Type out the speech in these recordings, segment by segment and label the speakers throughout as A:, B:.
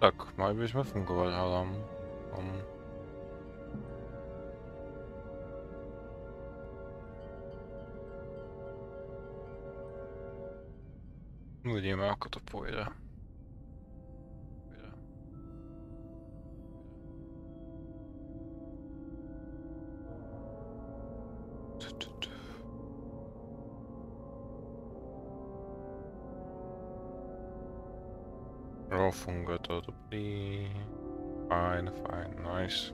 A: Tak, mali bychom fungovat, hádám. Uvidíme, ako to pôjde. Jo, funguje to dobrý. Fajn, nice.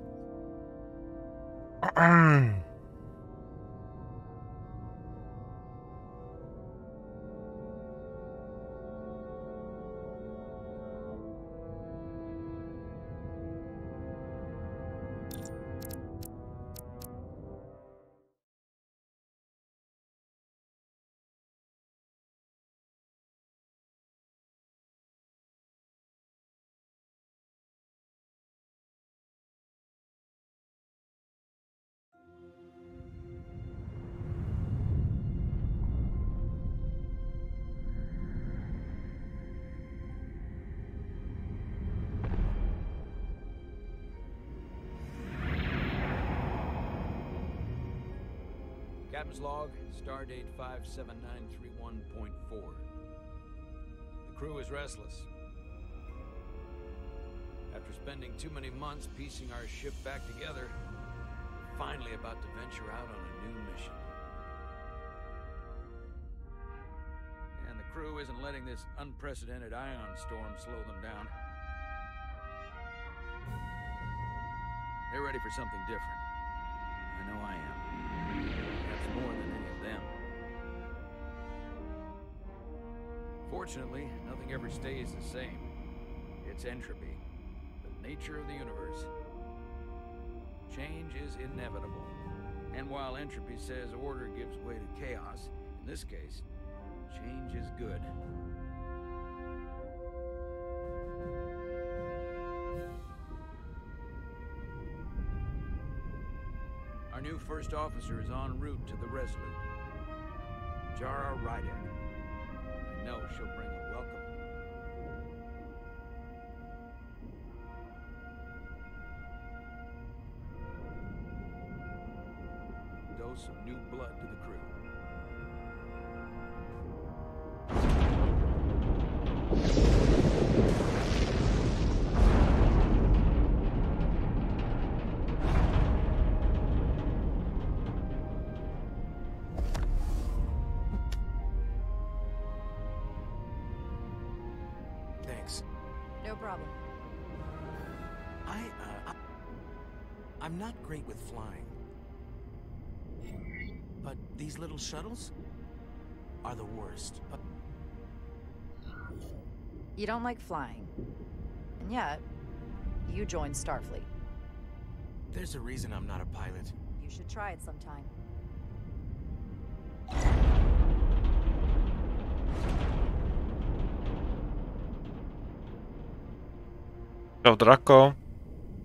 B: Captain's log, stardate 57931.4. The crew is restless. After spending too many months piecing our ship back together, we're finally about to venture out on a new mission. And the crew isn't letting this unprecedented ion storm slow them down. They're ready for something different. I know I am. Perhaps more than any of them. Fortunately, nothing ever stays the same. It's entropy, the nature of the universe. Change is inevitable. And while entropy says order gives way to chaos, in this case, change is good. Our new first officer is en route to the Resolute. Jara Rydek. I know she'll bring a welcome. Dose of new blood to the crew.
C: No problem.
D: I'm not great with flying. But these little shuttles are the worst.
C: You don't like flying. And yet, you joined Starfleet.
D: There's a reason I'm not a pilot.
C: You should try it sometime.
A: Čau, Drako.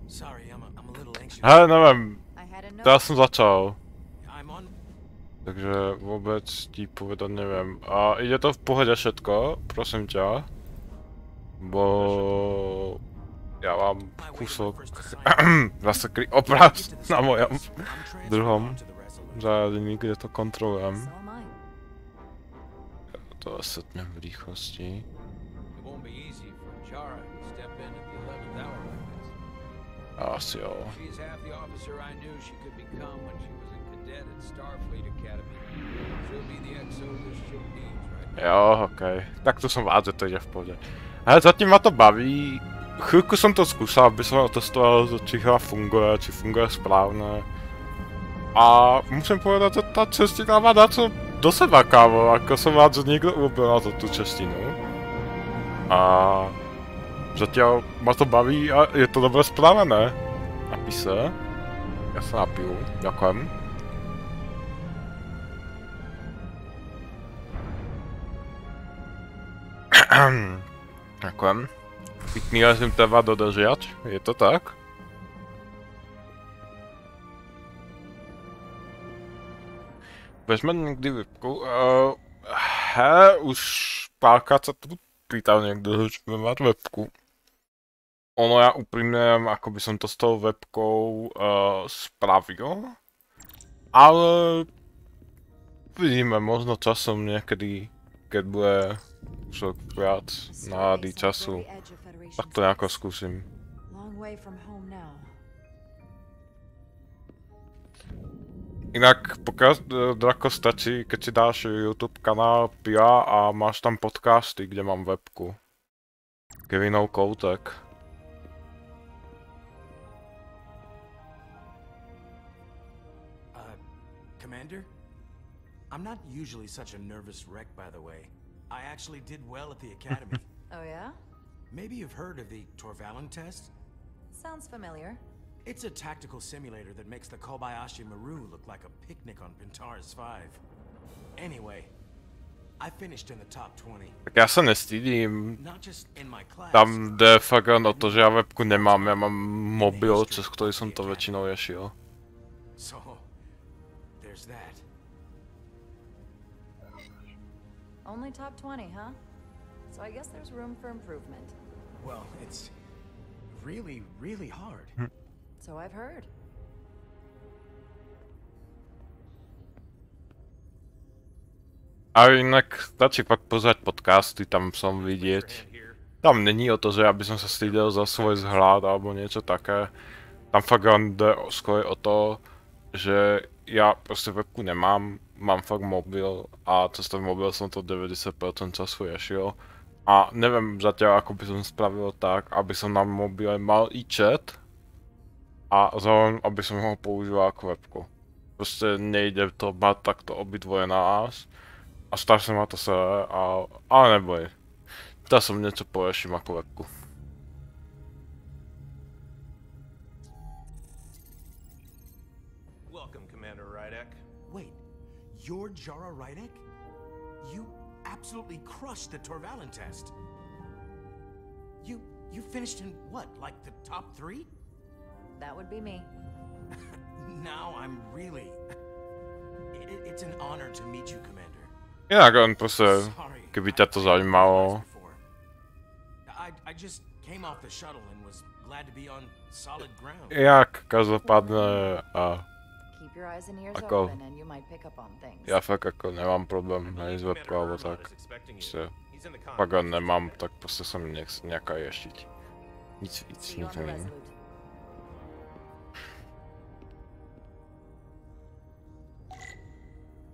D: Sorry, I'm a little anxious.
A: Hele, nevím,
C: I had a note.
A: já jsem začal.
D: I'm on.
A: Takže vůbec ti povedat nevím. A ide to v pohodě všetko, prosím tě. Bo já mám kúsok zaseklý obraz na mojom druhom zariadení, kde to kontrolujem.
C: So am I.
A: Já to setnem v rýchlosti.
B: It won't be easy for Jara to step in at the 11th hour like this.
A: Asi jo.
B: She's half the officer I knew she could become when she was a cadet at Starfleet Academy. She'll be the XO this ship needs, right?
A: Jo, okej. Tak to jsem rád, že to jde v pohodě. Ale zatím ma to baví. Chvíľku som to skúšal, aby som otestoval, či hra funguje, či funguje správne. A musím povedať, že tá čeština má dačo do seba, kámo. Ako som rád, že niekto urobil na to tú češtinu. A zatiaľ ma to baví a je to dobre spravené. Napise. Ja sa napiju. Ďakujem. Ďakujem. Pěkný režim treba dodržet, je to tak? Vezme někdy vypku. Už párkrát se tu pýtal někdo, že bude mít webku. Ono ja úprimne, ako by som to s tou webkou spravil, ale vidíme, možno časom niekedy, keď bude však viac nálady času, tak to nejako skúsim. Inak pokiaľ Drako stačí, keď si dáš YouTube kanál Pia a máš tam podcasty, kde mám webku. Kevinov koutek.
D: Commander? I'm not usually such a nervous wreck, by the way. I actually did well at the academy.
C: Oh yeah?
D: Maybe you've heard of the Torvalin test?
C: Sounds familiar.
D: It's a tactical simulator that makes the Kobayashi Maru look like a picnic on Pintaris 5. Anyway, I finished in the top 20.
A: Tak ja sa nestydím.
D: Not just in my class.
A: Tam jde fakt o to, že ja webku nemám, ja mám mobil, cez ktorý som to väčšinou riešil.
D: So, there's that.
C: Only top 20, huh? So I guess there's room for improvement.
D: Well, it's really, really hard.
C: So I've heard.
A: A inak stačí fakt pozrieť podcasty, tam som vidieť. Tam není o to, že ja by som sa stydel za svoj vzhľad alebo niečo také. Tam fakt jde skôr o to, že ja proste webku nemám, mám fakt mobil a cez ten mobil som to 90% času riešil. A neviem zatiaľ, ako by som spravil tak, aby som na mobile mal i chat a zároveň, aby som ho používal ako webku. Proste nejde to mať takto obidvoje naraz a strašne ma to sere, ale neboj. Teraz som niečo poriešim ako webku.
E: Welcome, Commander Rydek.
D: Wait, you're Jara Rydek? You absolutely crushed the Torvalin test. You finished in what, like the top 3?
C: That would be me.
D: Now I'm really... It's an honor to meet you, Commander.
A: Inak len proste, keby ťa to zaujímalo.
D: I just came off the shuttle and was glad to be on solid ground.
A: Jak každopádne
C: Keep your eyes and ears
A: ako,
C: open and you might pick up on things.
A: ja fakt ako nemám problém nájsť webku alebo tak. Proste, fakt ho nemám, tak proste sa mi nechce nejaká riešiť. Nic víc,
C: See you
A: nic
C: on the
A: menej.
C: Resolute.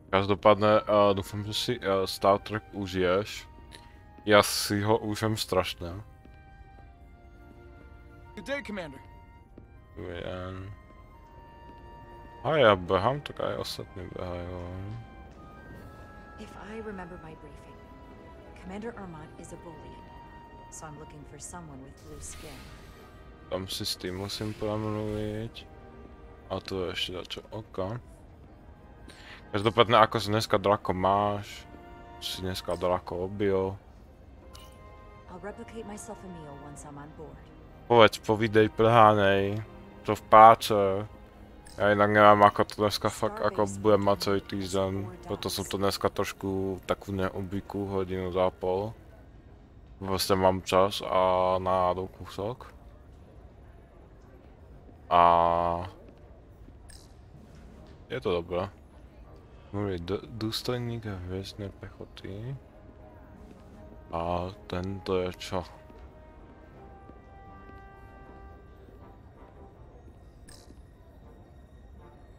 A: Každopádne dúfam, že si Star Trek užiješ. Ja si ho užím strašne.
F: Good day, Commander.
A: Jen... A ja behám, tak aj ostatní behajú.
C: If I remember my briefing, Commander Ermont is a Bolian, so I'm looking for someone with blue skin.
A: Tam si s tým musím promluviť. A tu je ešte dačo oka. Každopádne, ako si dneska Drako máš? Si dneska Drako obil?
C: I'll replicate myself a meal once I'm on board.
A: Povedz po videj prhánej, čo v páče. Ja inak neviem, ako to dneska fakt, ako budem mať celý týždeň. Preto som to dneska trošku takú neobvyklú hodinu za pol. Proste mám čas a nájdu kúsok. A... je to dobré. Mluví důstojník hviezdnej pechoty. A tento je čo?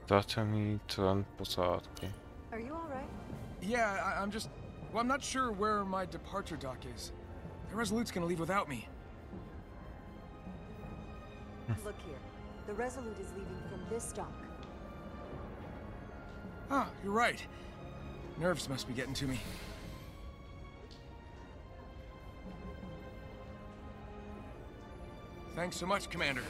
A: Začaný člen posádky.
C: Are you alright?
F: Yeah, I'm just... Well, I'm not sure where my departure dock is. The Resolute's gonna leave without me.
C: Look here. The Resolute is leaving from this dock.
F: Ah, you're right. Nerves must be getting to me. Thanks so much, Commander.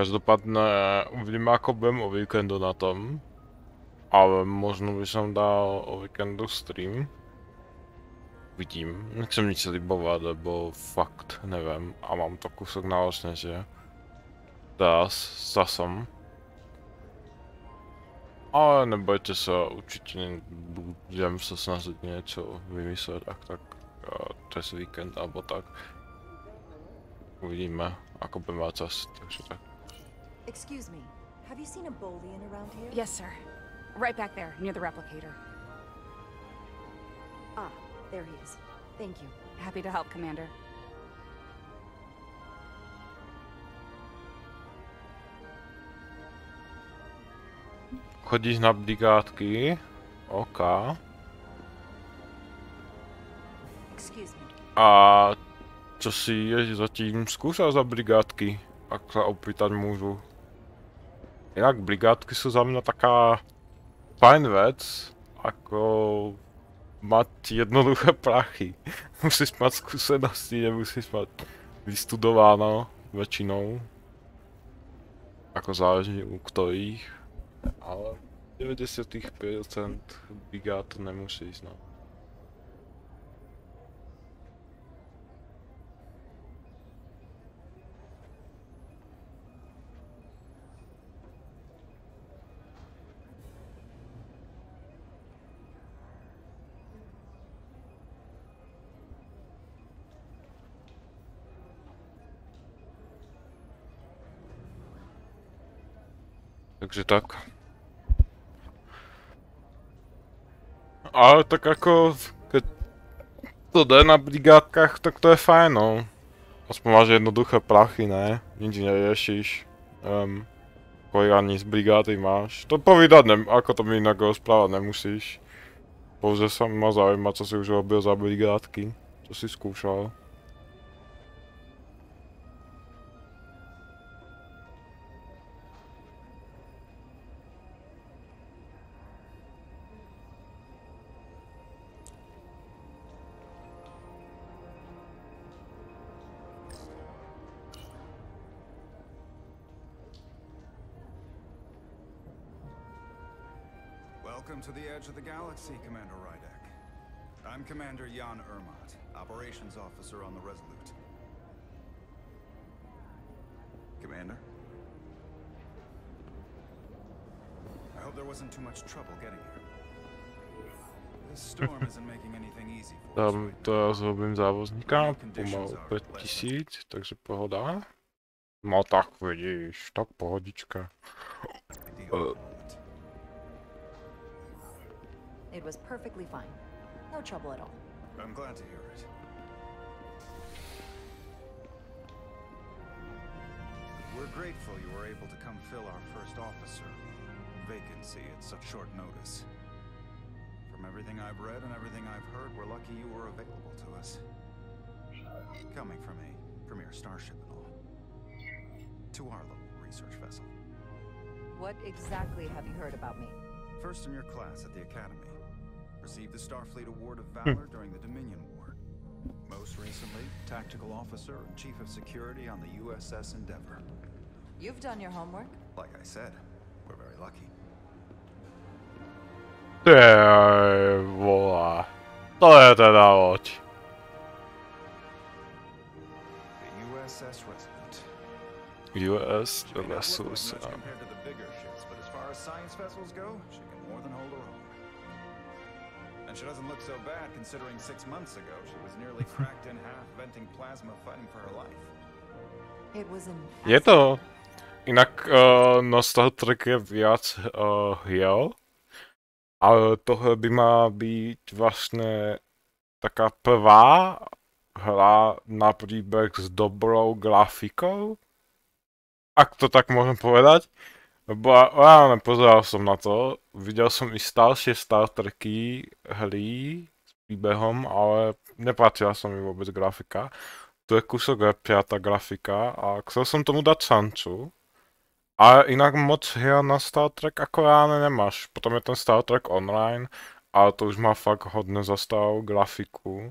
A: Každopádne uvidíme, ako budem o víkendu na tom. Ale možno by som dal o víkendu stream. Vidím, nechcem nic slibovat, lebo fakt nevím a mám to kusok náročné, že? Zasom. Ale nebojte se, určitě budem se snažit něco vymyslet, tak přes víkend alebo tak. Uvidíme, ako bude mať čas, takže tak.
C: Excuse me, have you seen a Bolian around here?
E: Yes, sir. Right back there, near the replicator.
C: Ah, there he is. Thank you.
E: Happy to help, Commander.
A: Chodíš na brigádky? OK.
C: Excuse me.
A: A co si je zatím skúšal za brigádky? Ak sa opýtať môžu. Inak brigádky sú za mňa taká fajn vec, ako mať jednoduché prachy. Musíš mať skúsenosti, nemusíš mať vystudováno väčšinou. Ako záleží u ktorých. Ale 90% brigád to nemusíš, no. Takže tak. Ale tak ako, keď to jde na brigádkach, tak to je fajn, no. Aspoň máš jednoduché prachy, ne? Nič neriešiš. Kolik ani z brigády máš. To povídať, ako to mi inak rozprávať nemusíš. Pouze sa ma zaujíma, co si už robil za brigádky. Co si skúšal.
B: Welcome to the edge of the galaxy, Commander Rydek. I'm Commander Jan Ermat, Operations Officer on the Resolute. Commander? I hope there wasn't too much trouble getting here. This storm isn't making anything easy for us
A: Tam
B: right
A: to ja zrobím závozníka, pomalu 5000, takže pohoda. No tak vidíš, tak pohodička.
B: now.
C: It was perfectly fine. No trouble at all.
B: I'm glad to hear it. We're grateful you were able to come fill our first officer vacancy at such short notice. From everything I've read and everything I've heard, we're lucky you were available to us. Coming from a premier starship and all. To our little research vessel.
C: What exactly have you heard about me?
B: First in your class at the Academy. Received the Starfleet Award of Valor during the Dominion War. Most recently, Tactical Officer and Chief of Security on the USS Endeavour.
C: You've done your homework?
B: Like I said, we're very lucky.
A: Vole, to je teda loď.
B: The USS Resolute.
A: US
B: She may not look like
A: vessels.
B: much compared to the bigger ships, but as far as science vessels go, she can more than hold her own. And she doesn't look so bad considering 6 months ago she was nearly cracked in half, venting plasma, fighting for her life.
C: It was an
A: Je to. Inak na Star Trek je viac hier, ale tohle by má byť vlastne taká prvá hra na príbeh s dobrou grafikou. Ak to tak môžem povedať. Lebo ja nepozeral som na to, videl som i staršie Star Treky hry s príbehom, ale nepáčila sa mi vôbec grafika. Tu je kúsok lepšia tá grafika a chcel som tomu dať šancu. A inak moc hier na Star Trek ako reálne nemáš. Potom je ten Star Trek Online, ale to už má fakt hodne zastavou grafiku.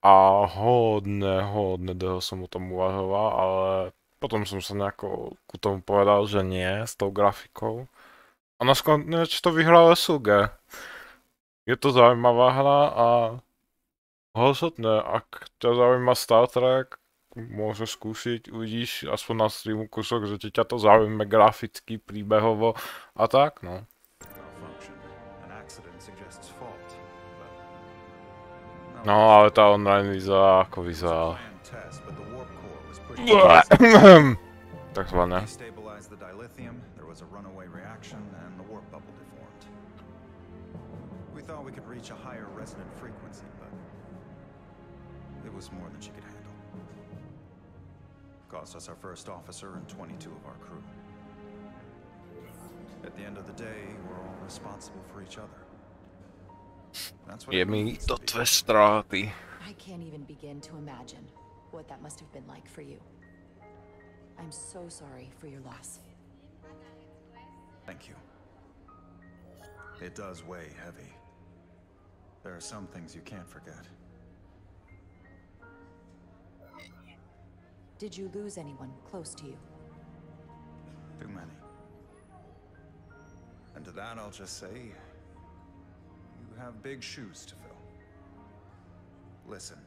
A: A hodne dlho som o tom uvažoval, ale potom som sa nejako ku tomu povedal, že nie s tou grafikou. A nakonec to vyhralo SUG. Je to zaujímavá hra a Rozhodne, ak ťa zaujíma Star Trek, môžeš skúsiť, uvidíš aspoň na streamu kusok, že ťa to zaujíme graficky, príbehovo a tak, no. No, ale tá online vyzerá ako vyzerá. Takzvané.
B: Was more than she could handle. Cost us our first officer and 22 of our crew. At the end of the day, we're all responsible for each other. That's what
A: Je mi to tvé ztráty.
C: I can't even begin to imagine what that must have been like for you. I'm so sorry for your loss.
B: Thank you. It does weigh heavy. There are some things you can't forget.
C: Did you lose anyone close to you?
B: Too many. And to that I'll just say, you have big shoes to fill. Listen,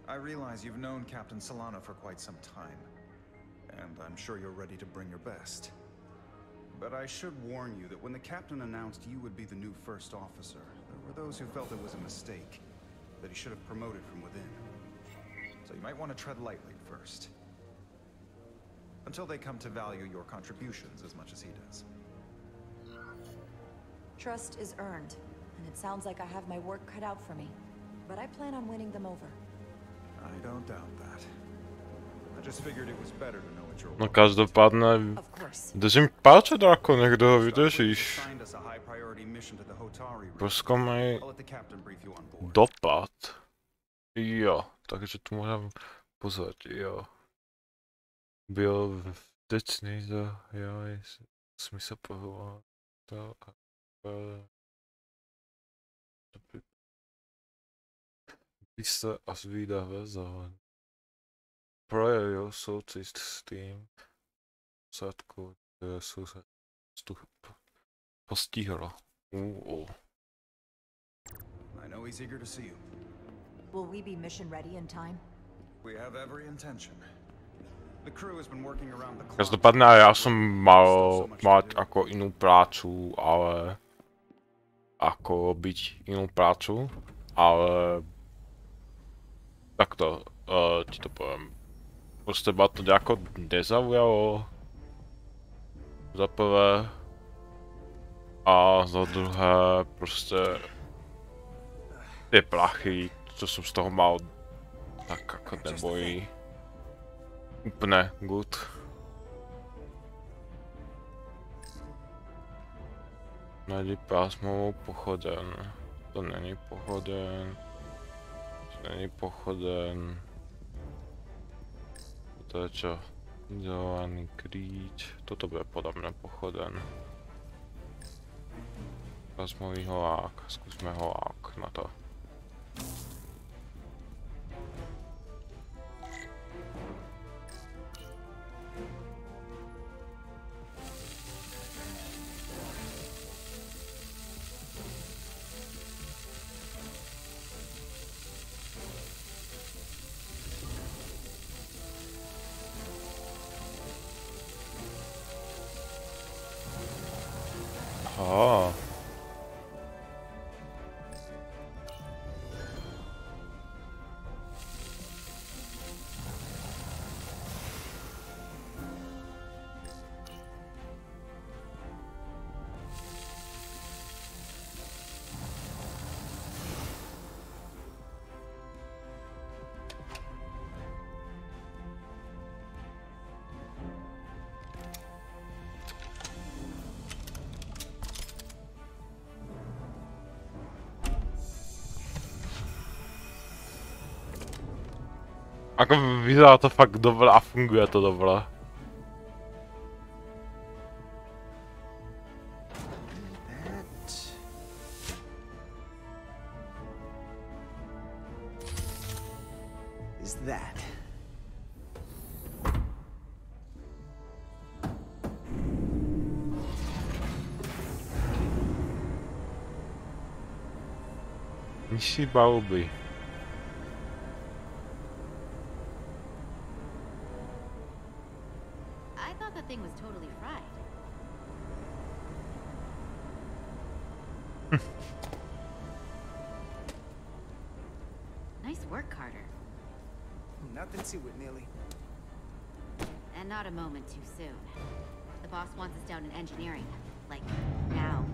B: I realize you've known Captain Solana for quite some time, and I'm sure you're ready to bring your best. But I should warn you that when the captain announced you would be the new first officer, there were those who felt it was a mistake, that he should have promoted from within. So you might want to tread lightly first. Until they come to value your contributions as much as he does.
C: Trust is earned, and it sounds like I have my work cut out for me. But I plan on winning them over.
B: I don't doubt that. I just figured it was better to know what you're
A: No každopádne,
C: Of course.
A: držím palce, Draco, nech ho vydržíš. Proskoumej dopad. Jo, takže tu můžem pozvat, jo. Byl vděčný za, jo, smysl povolat to a byste a zvídavé zároveň. Projevil soucit s tím sadku, které jsou se postihlo.
B: I know he's eager to see you.
C: Will we be mission ready in time?
B: We have every intention. The crew has been working around the clock.
A: Každopádne ja som mal mať ako inú prácu, ale ako byť inú prácu, ale takto ti to poviem. Proste ma to nejako nezaujalo za prvé a za druhé proste tie prachy, čo som z toho mal, tak ako neboli úplne good. Najdi pásmovou pochoden. To není pochoden. To není pochoden. To je čo? Izolovaný klíč. Toto bude podľa mňa pochoden. Pásmový holák. Skúsme holák na to. Aha. Ako vyzerá to fakt dobre a funguje to dobre.
G: Is that?
A: Nižší balby.
H: Nice work, Carter.
G: Nothing to it, Neely.
H: And not a moment too soon. The boss wants us down in engineering. Like, now.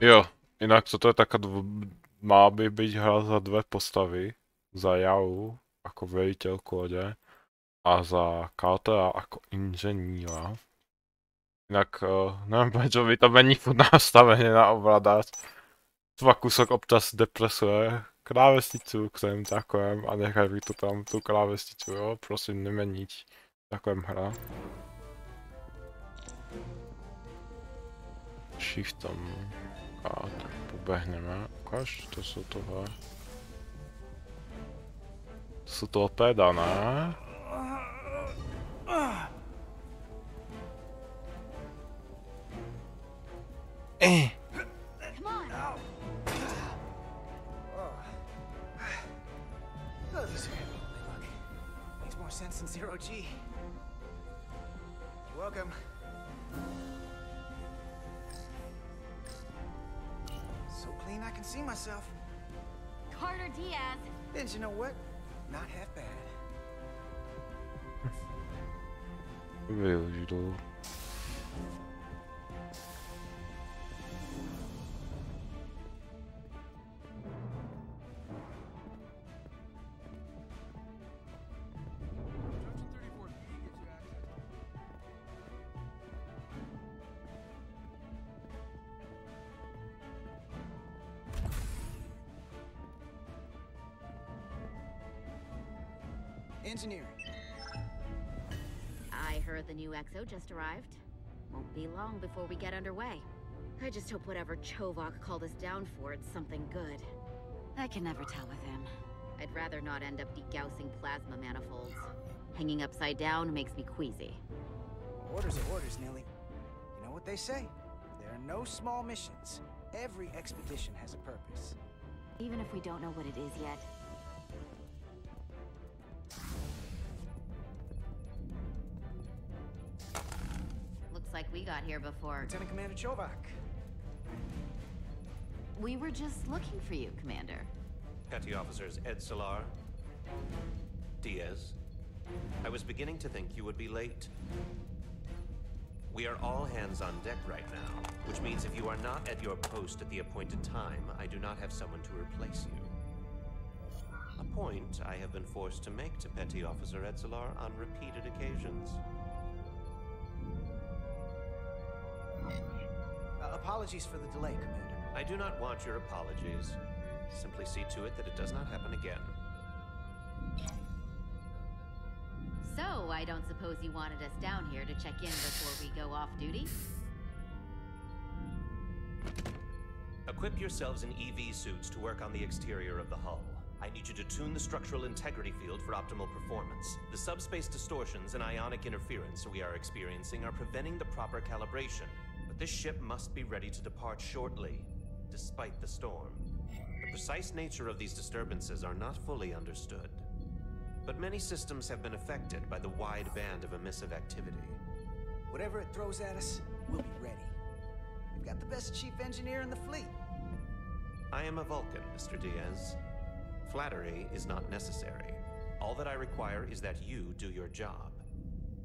A: Jo, inak co to je taká má by byť hra za dve postavy. Za Jau ako veliteľku lode a za Cartera ako inženýra. Inak neviem prečo by to mení furt nastavenie na ovládač. Dva kúsok občas depresuje klávesnicu, ktorým takovém a nechaj by to tam tú klávesnicu, jo, prosím nemeniť takovém hra. Shiftom a tak pobehneme, ukáž, to sú tohle. To sú torpéda, ne?
H: Come on!
G: Oh, these are heavy. Look, makes more sense than 0G. You're welcome. So clean I can see myself.
H: Carter Diaz!
G: And you know what? Not half bad.
A: Využil.
G: Engineering.
H: I heard the new XO just arrived. Won't be long before we get underway. I just hope whatever Chovak called us down for is something good. I can never tell with him. I'd rather not end up degaussing plasma manifolds. Hanging upside down makes me queasy.
G: Orders are orders, Neely. You know what they say? There are no small missions. Every expedition has a purpose.
H: Even if we don't know what it is yet. Looks like we got here before.
G: Lieutenant Commander Chovak.
H: We were just looking for you, Commander.
I: Petty Officers Ed Solar, Diaz. I was beginning to think you would be late. We are all hands on deck right now, which means if you are not at your post at the appointed time, I do not have someone to replace you. A point I have been forced to make to Petty Officer Edsolar on repeated occasions.
G: Apologies for the delay, Commander.
I: I do not want your apologies. Simply see to it that it does not happen again.
H: So, I don't suppose you wanted us down here to check in before we go off duty?
I: Equip yourselves in EV suits to work on the exterior of the hull. I need you to tune the structural integrity field for optimal performance. The subspace distortions and ionic interference we are experiencing are preventing the proper calibration. But this ship must be ready to depart shortly, despite the storm. The precise nature of these disturbances are not fully understood. But many systems have been affected by the wide band of emissive activity.
G: Whatever it throws at us, we'll be ready. We've got the best chief engineer in the fleet.
I: I am a Vulcan, Mr. Diaz. Flattery is not necessary. All that I require is that you do your job.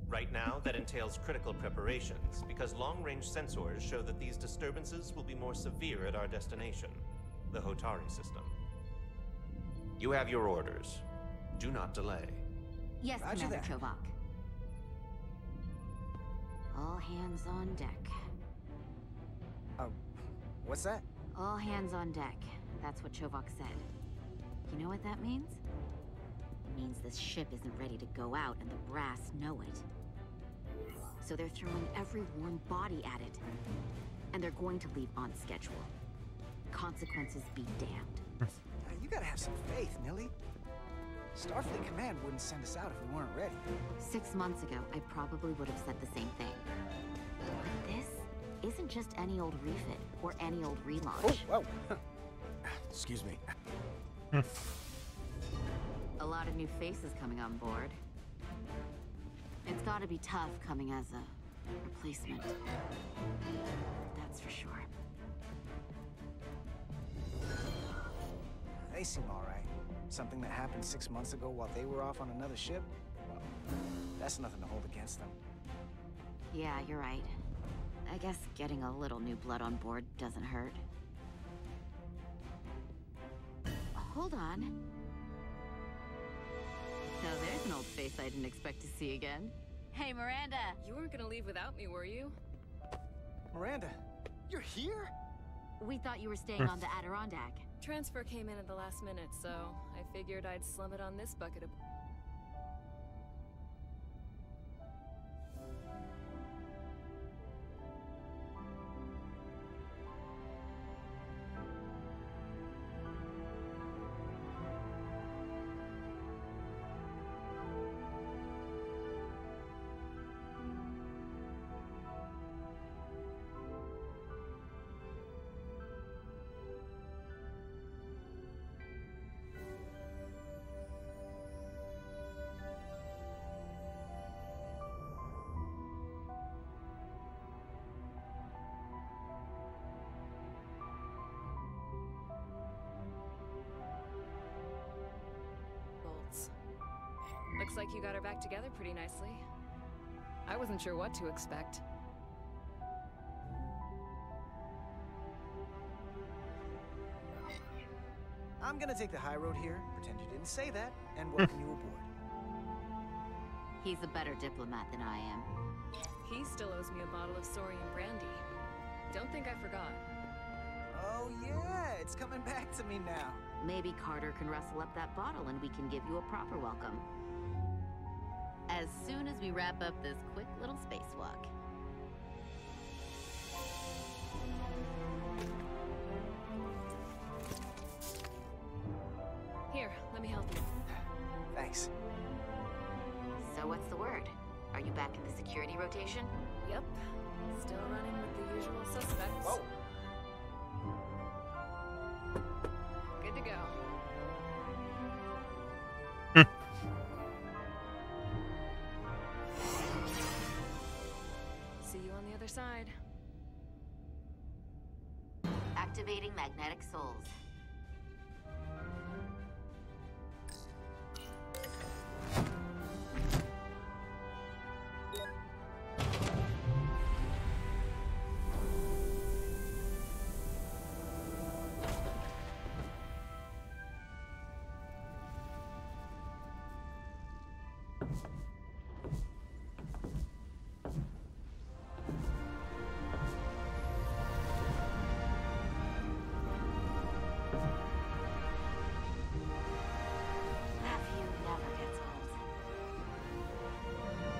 I: Right now, that entails critical preparations, because long-range sensors show that these disturbances will be more severe at our destination, the Hotari system. You have your orders. Do not delay.
H: Yes,
G: Roger
H: Commander
G: that.
H: Chovak. All hands on deck.
G: What's that?
H: All hands on deck. That's what Chovak said. You know what that means? It means this ship isn't ready to go out and the brass know it. So they're throwing every warm body at it. And they're going to leave on schedule. Consequences be damned.
G: You gotta have some faith, Nilly. Starfleet Command wouldn't send us out if we weren't ready.
H: 6 months ago, I probably would have said the same thing. But this isn't just any old refit or any old relaunch.
G: Oh, whoa.
D: Excuse me.
H: A lot of new faces coming on board. It's gotta be tough coming as a replacement. That's for sure.
G: They seem alright. Something that happened 6 months ago while they were off on another ship? Well, that's nothing to hold against them.
H: Yeah, you're right. I guess getting a little new blood on board doesn't hurt. Hold on. Now there's an old face I didn't expect to see again. Hey, Miranda!
J: You weren't gonna leave without me, were you?
G: Miranda, you're here?
H: We thought you were staying on the Adirondack.
J: Transfer came in at the last minute, so I figured I'd slum it on this bucket of... Looks like you got her back together pretty nicely. I wasn't sure what to expect.
G: I'm gonna take the high road here, pretend you didn't say that, and welcome you aboard.
H: He's a better diplomat than I am.
J: He still owes me a bottle of Saurian brandy. Don't think I forgot.
G: Oh yeah, it's coming back to me now.
H: Maybe Carter can rustle up that bottle and we can give you a proper welcome. As soon as we wrap up this quick little spacewalk.
J: Here, let me help you.
G: Thanks.
H: So what's the word? Are you back in the security rotation?
J: Yep. Still running with the usual suspects.
G: Whoa.
J: Good to go. See you on the other side.
H: Activating magnetic souls.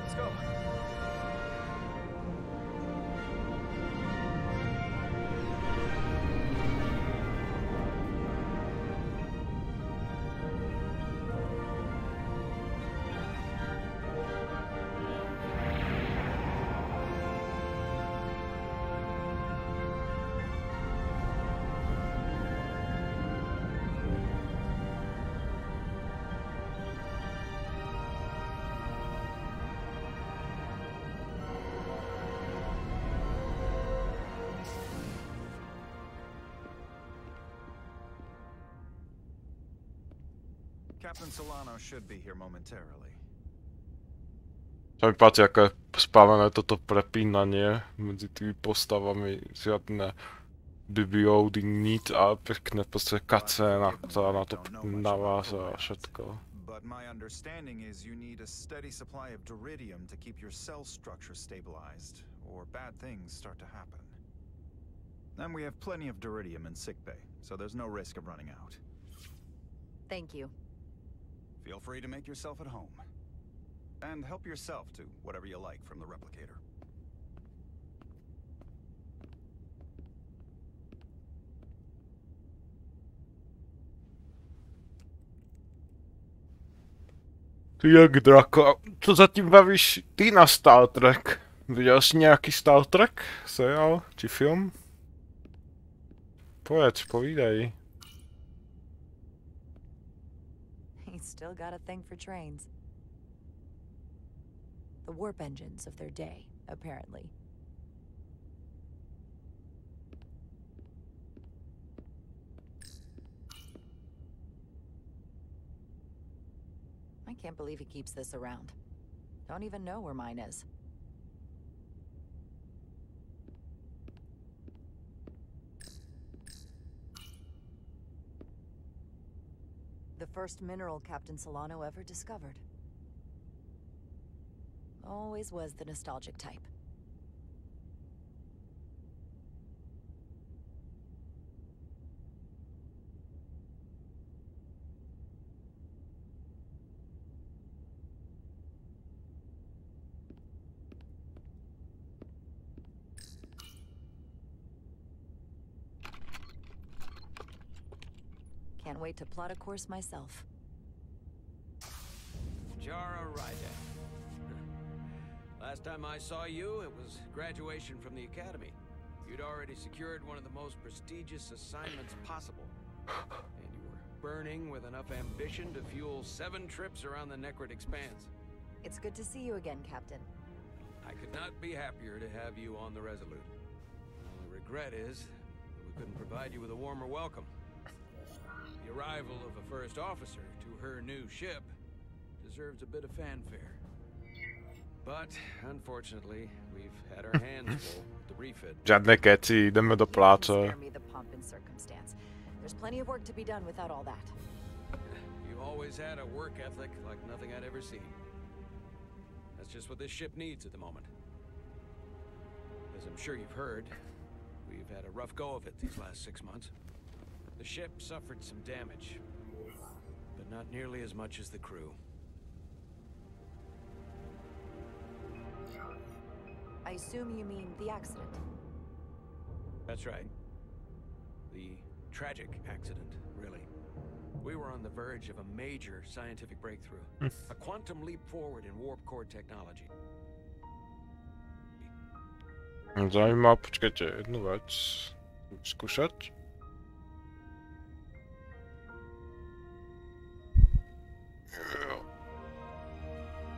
G: Let's go.
B: Captain Solano should be here momentarily.
A: Sa mi páči, ako je spávané toto prepínanie medzi tými postavami, žiadne bibliódy, nic a pekné proste cutscéna, ktorá na to naváža a všetko.
B: But my understanding is you need a steady supply of duridium to keep your cell structure stabilized, or bad things start to happen. And we have plenty of duridium in sickbay, so there's no risk of running out.
C: Thank you.
B: Feel free to make yourself at home. And help yourself to whatever you like from the replicator.
A: Ty jak Drako, co zatím bavíš ty na Star Trek? Viděl jsi nějaký Star Trek? Seriál? Či film? Pojď, povídej.
C: He's still got a thing for trains. The The warp engines of their day, apparently. I can't believe he keeps this around. Don't even know where mine is. The first mineral Captain Solano ever discovered. Always was the nostalgic type. Can't wait to plot a course myself.
K: Jara Ryder. Last time I saw you, it was graduation from the academy. You'd already secured one of the most prestigious assignments possible. And you were burning with enough ambition to fuel 7 trips around the Necrid Expanse.
C: It's good to see you again, Captain.
K: I could not be happier to have you on the Resolute. The only regret is that we couldn't provide you with a warmer welcome. The arrival of a first officer to her new ship deserves a bit of fanfare. But, unfortunately, we've had our hands full with the refit.
A: Žádné keci, jdeme do práce.
C: Spare me the pomp and circumstance. There's plenty of work to be done without all that.
K: You always had a work ethic like nothing I'd ever seen. That's just what this ship needs at the moment. As I'm sure you've heard, we've had a rough go of it these last 6 months. The ship suffered some damage, but not nearly as much as the crew.
C: I assume you mean the accident.
K: That's right. The tragic accident, really. We were on the verge of a major scientific breakthrough. A quantum leap forward in warp core technology.
A: Zajímá, počkejte, jednu věc. Zkušet?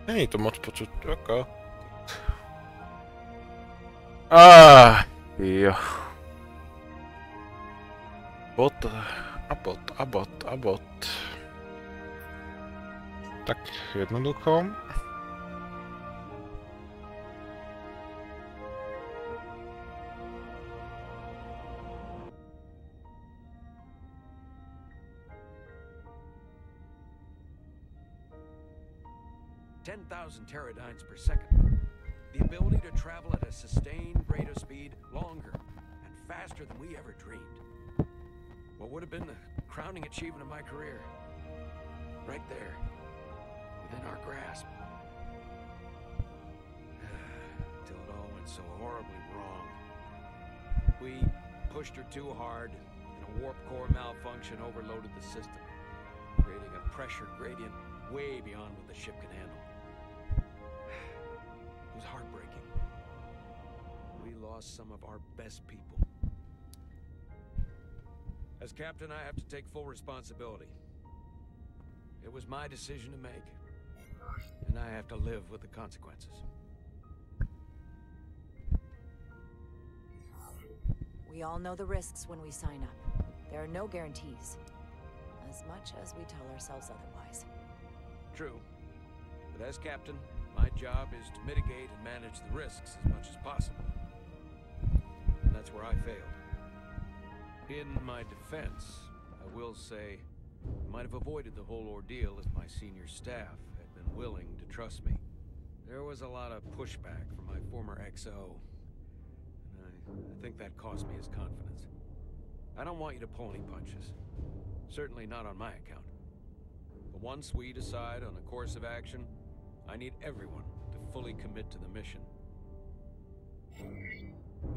A: Není to moc počuť, jako. Jo. Bod a bod. Tak jednoducho.
K: Teradynes per second. The ability to travel at a sustained rate of speed longer and faster than we ever dreamed. What would have been the crowning achievement of my career? Right there, within our grasp. Till it all went so horribly wrong. We pushed her too hard, and a warp core malfunction overloaded the system, creating a pressure gradient way beyond what the ship could handle. It was heartbreaking. We lost some of our best people. As captain, I have to take full responsibility. It was my decision to make, and I have to live with the consequences.
C: We all know the risks when we sign up. There are no guarantees, as much as we tell ourselves otherwise.
K: True. But as captain, my job is to mitigate and manage the risks as much as possible. And that's where I failed. In my defense, I will say I might have avoided the whole ordeal if my senior staff had been willing to trust me. There was a lot of pushback from my former XO, and I think that cost me his confidence. I don't want you to pull any punches. Certainly not on my account. But once we decide on a course of action, I need everyone to fully commit to the mission.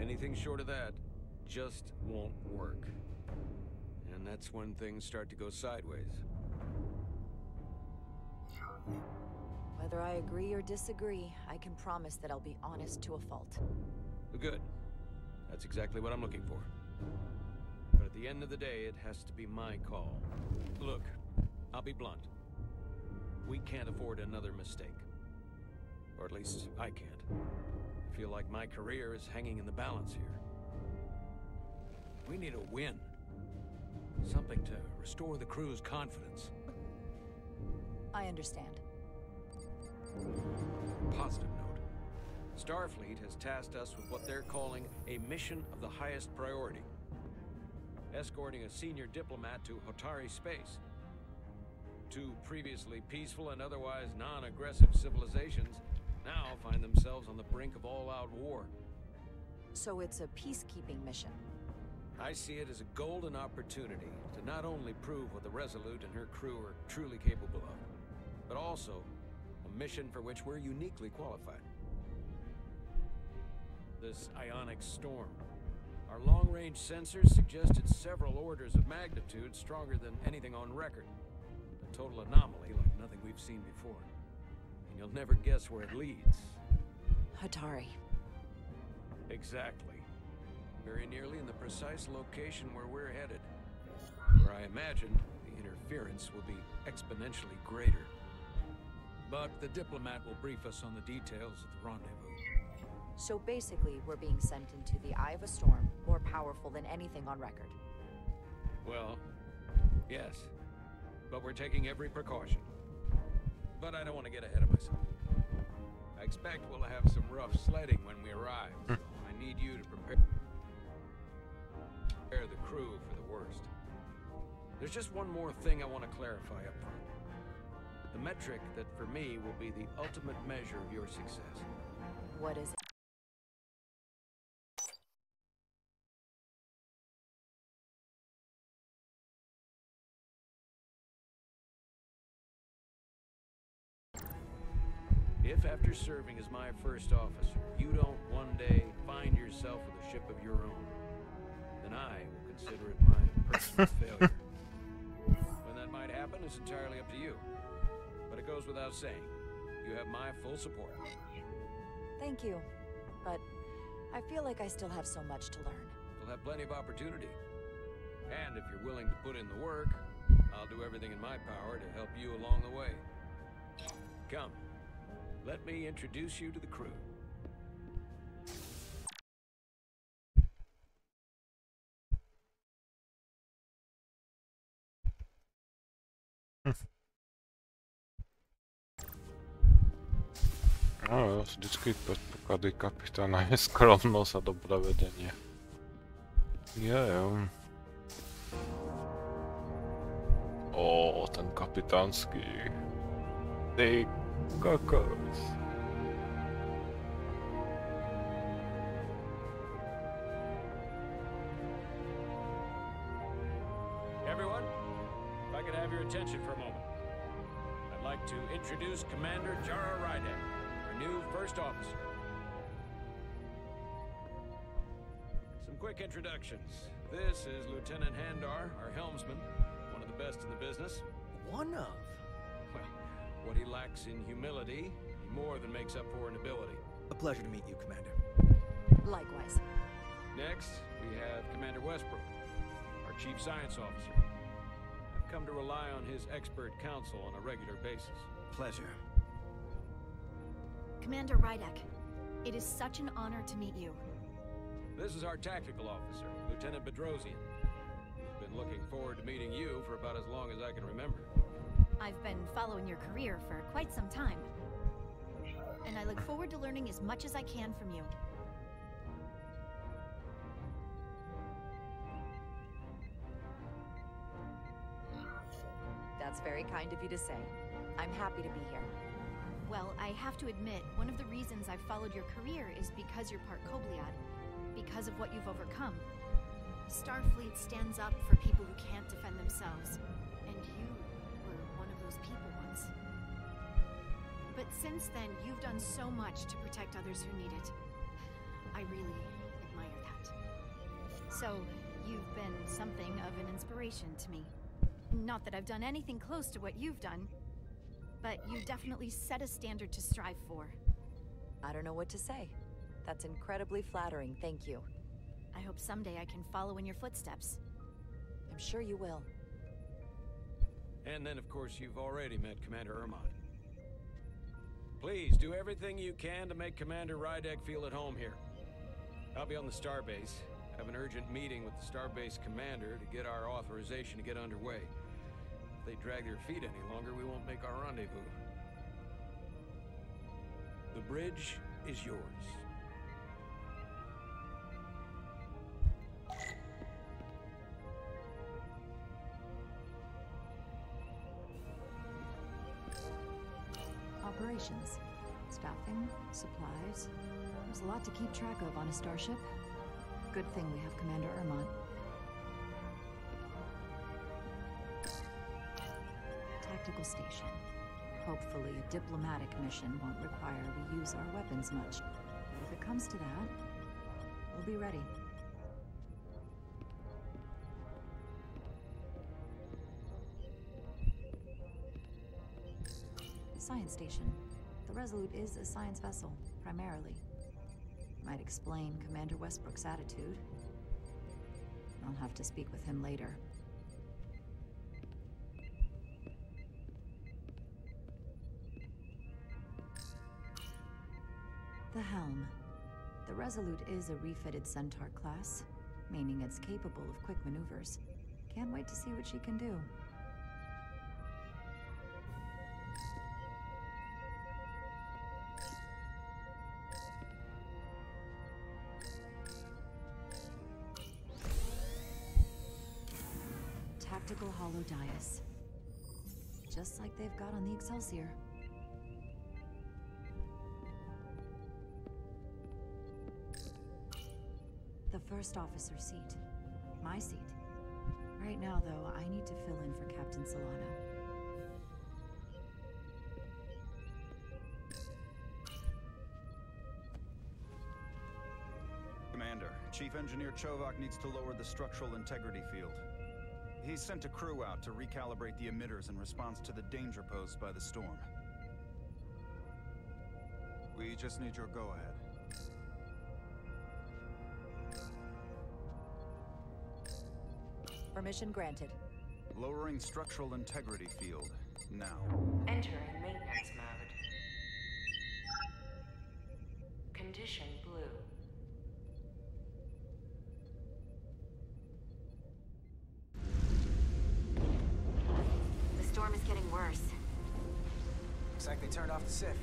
K: Anything short of that just won't work. And that's when things start to go sideways.
C: Whether I agree or disagree, I can promise that I'll be honest to a fault.
K: Good. That's exactly what I'm looking for. But at the end of the day, it has to be my call. Look, I'll be blunt. We can't afford another mistake. Or at least I can't. I feel like my career is hanging in the balance here. We need a win. Something to restore the crew's confidence.
C: I understand.
K: Positive note. Starfleet has tasked us with what they're calling a mission of the highest priority. Escorting a senior diplomat to Hotari space. Two previously peaceful and otherwise non-aggressive civilizations now find themselves on the brink of all-out war.
C: So it's a peacekeeping mission.
K: I see it as a golden opportunity to not only prove what the Resolute and her crew are truly capable of, but also a mission for which we're uniquely qualified. This ionic storm. Our long-range sensors suggested several orders of magnitude stronger than anything on record. A total anomaly like nothing we've seen before. And you'll never guess where it leads.
C: Hotari.
K: Exactly. Very nearly in the precise location where we're headed. Where I imagine the interference will be exponentially greater. But the diplomat will brief us on the details of the rendezvous.
C: So basically, we're being sent into the eye of a storm, more powerful than anything on record.
K: Well, yes. But we're taking every precaution. But I don't want to get ahead of myself. I expect we'll have some rough sledding when we arrive, so I need you to prepare the crew for the worst. There's just one more thing I want to clarify up front. The metric that for me will be the ultimate measure of your success.
C: What is it?
K: If after serving as my first officer, you don't one day find yourself with a ship of your own, then I will consider it my personal failure. When that might happen is entirely up to you. But it goes without saying, you have my full support.
C: Thank you. But I feel like I still have so much to learn.
K: You'll have plenty of opportunity. And if you're willing to put in the work, I'll do everything in my power to help you along the way. Come. Let me introduce you to the crew.
A: No, vždycky předpoklady kapitána je skromnost a dobré vedení. Jo. O, ten kapitánský. Ty kokos.
K: Everyone, if I could have your attention for a moment. I'd like to introduce Commander Jara Rydek, our new first officer. Some quick introductions. This is Lieutenant Handar, our helmsman, one of the best in the business.
G: One of?
K: Well, what he lacks in humility, he more than makes up for in ability.
G: A pleasure to meet you, Commander.
C: Likewise.
K: Next, we have Commander Westbrook, our Chief Science Officer. I've come to rely on his expert counsel on a regular basis.
G: Pleasure.
L: Commander Rydek, it is such an honor to meet you.
K: This is our tactical officer, Lieutenant Bedrosian. I've been looking forward to meeting you for about as long as I can remember.
L: I've been following your career for quite some time. And I look forward to learning as much as I can from you.
C: That's very kind of you to say. I'm happy to be here.
L: Well, I have to admit, one of the reasons I've followed your career is because you're part Kobliad. Because of what you've overcome. Starfleet stands up for people who can't defend themselves. And you were one of those people once. But since then, you've done so much to protect others who need it. I really admire that. So, you've been something of an inspiration to me. Not that I've done anything close to what you've done, but you definitely set a standard to strive for.
C: I don't know what to say. That's incredibly flattering, thank you.
L: I hope someday I can follow in your footsteps.
C: I'm sure you will.
K: And then, of course, you've already met Commander Ermont. Please, do everything you can to make Commander Rydek feel at home here. I'll be on the starbase. I have an urgent meeting with the starbase commander to get our authorization to get underway. If they drag their feet any longer, we won't make our rendezvous. The bridge is yours.
C: Operations. Staffing, supplies. There's a lot to keep track of on a starship. Good thing we have Commander Ermont. Tactical station. Hopefully a diplomatic mission won't require we use our weapons much. But if it comes to that, we'll be ready. Science station. The Resolute is a science vessel, primarily. Might explain Commander Westbrook's attitude. I'll have to speak with him later. The helm. The Resolute is a refitted Centaur class, meaning it's capable of quick maneuvers. Can't wait to see what she can do. Tactical hollow dais. Just like they've got on the Excelsior. The first officer seat. My seat. Right now, though, I need to fill in for Captain Solano.
B: Commander, Chief Engineer Chovak needs to lower the structural integrity field. He's sent a crew out to recalibrate the emitters in response to the danger posed by the storm. We just need your go-ahead.
C: Permission granted.
B: Lowering structural integrity field, now.
M: Entering maintenance mode. Condition blue.
H: The storm is getting worse.
G: Looks like they turned off the SIF.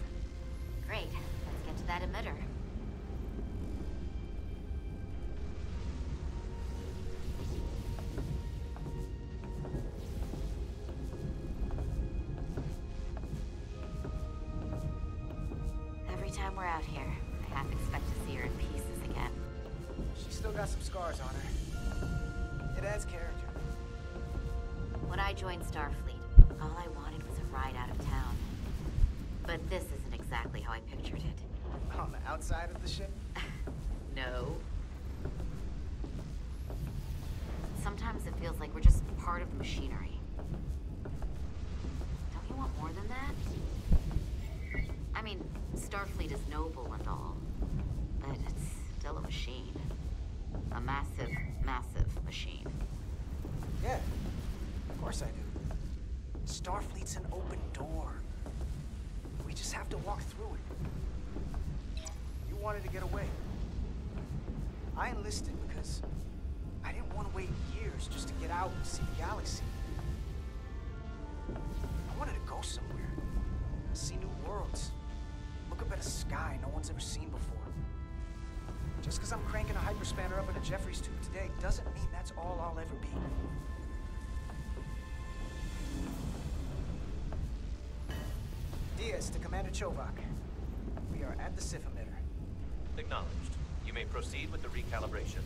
H: Great. Let's get to that emitter. Every time we're out here, I half expect to see her in pieces again.
G: She's still got some scars on her. It adds character.
H: When I joined Starfleet, all I wanted was a ride out of town. But this isn't exactly how I pictured it.
G: On the outside of the ship?
H: No. Sometimes it feels like we're just part of the machinery. Don't you want more than that? I mean, Starfleet is noble and all, but it's still a machine. A massive, massive machine.
G: Yeah, of course I do. Starfleet's an open door. We just have to walk through it. You wanted to get away. I enlisted because I didn't want to wait years just to get out and see the galaxy. I wanted to go somewhere, see new worlds, look up at a sky no one's ever seen before. Just because I'm cranking a hyperspanner up in a Jeffries tube today doesn't mean that's all I'll ever be. Diaz to Commander Chovak. We are at the SIF emitter.
I: Acknowledged. You may proceed with the recalibration.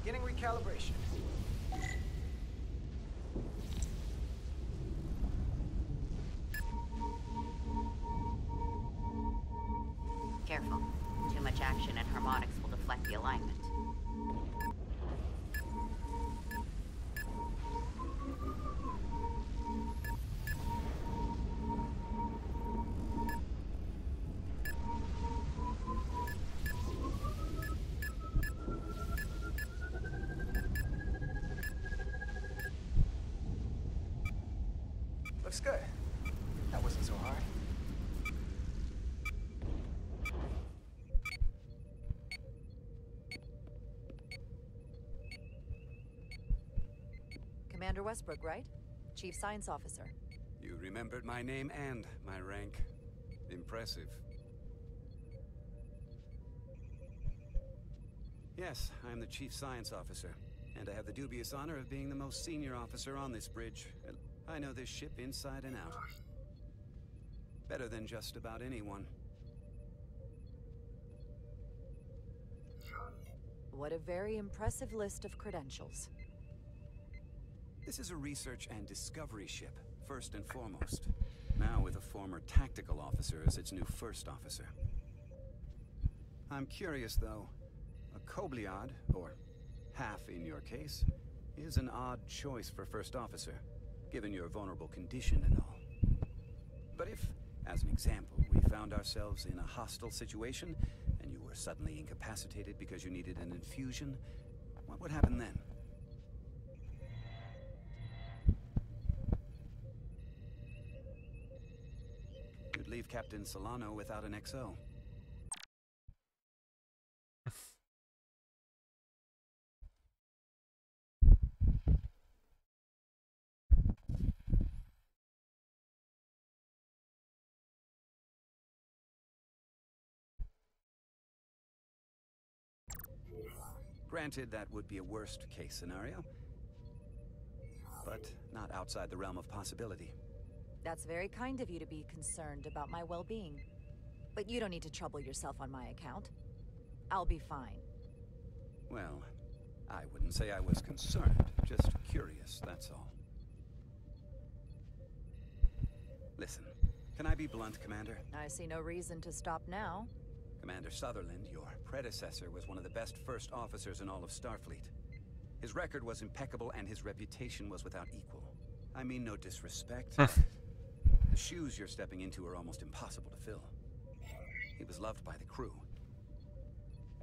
G: Beginning recalibration.
H: Careful. Too much action and harmonics will deflect the alignment.
G: Looks good. That wasn't so hard.
C: Commander Westbrook, right? Chief Science Officer.
N: You remembered my name and my rank. Impressive. Yes, I am the Chief Science Officer, and I have the dubious honor of being the most senior officer on this bridge. I know this ship inside and out. Better than just about anyone.
C: What a very impressive list of credentials.
N: This is a research and discovery ship, first and foremost. Now with a former tactical officer as its new first officer. I'm curious, though. A Kobliad, or half in your case, is an odd choice for first officer, given your vulnerable condition and all. But if, as an example, we found ourselves in a hostile situation, and you were suddenly incapacitated because you needed an infusion, what would happen then? You'd leave Captain Solano without an XO. Granted, that would be a worst-case scenario, but not outside the realm of possibility.
C: That's very kind of you to be concerned about my well-being. But you don't need to trouble yourself on my account. I'll be fine.
N: Well, I wouldn't say I was concerned, just curious, that's all. Listen, can I be blunt, Commander?
C: I see no reason to stop now.
N: Commander Sutherland, your predecessor, was one of the best first officers in all of Starfleet. His record was impeccable and his reputation was without equal. I mean no disrespect. The shoes you're stepping into are almost impossible to fill. He was loved by the crew.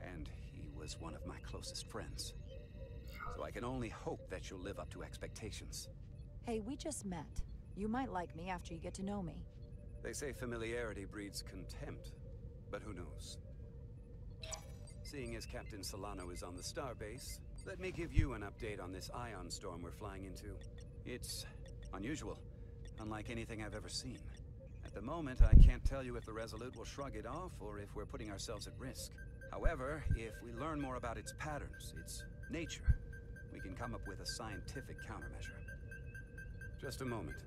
N: And he was one of my closest friends. So I can only hope that you'll live up to expectations.
C: Hey, we just met. You might like me after you get to know me.
N: They say familiarity breeds contempt. But who knows? Seeing as Captain Solano is on the starbase, let me give you an update on this ion storm we're flying into. It's unusual, unlike anything I've ever seen. At the moment, I can't tell you if the Resolute will shrug it off or if we're putting ourselves at risk. However, if we learn more about its patterns, its nature, we can come up with a scientific countermeasure. Just a moment.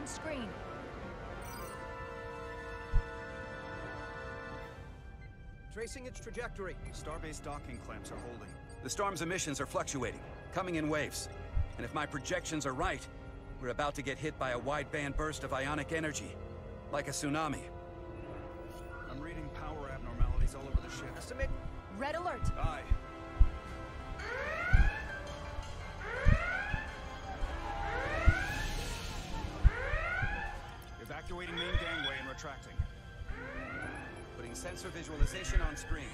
C: Screen.
G: Tracing its trajectory.
B: Starbase docking clamps are holding.
N: The storm's emissions are fluctuating, coming in waves. And if my projections are right, we're about to get hit by a wide-band burst of ionic energy, like a tsunami.
B: I'm reading power abnormalities all over the ship.
G: Estimate.
C: Red alert.
B: Aye. Evacuating main gangway and retracting.
N: Putting sensor visualization on screen.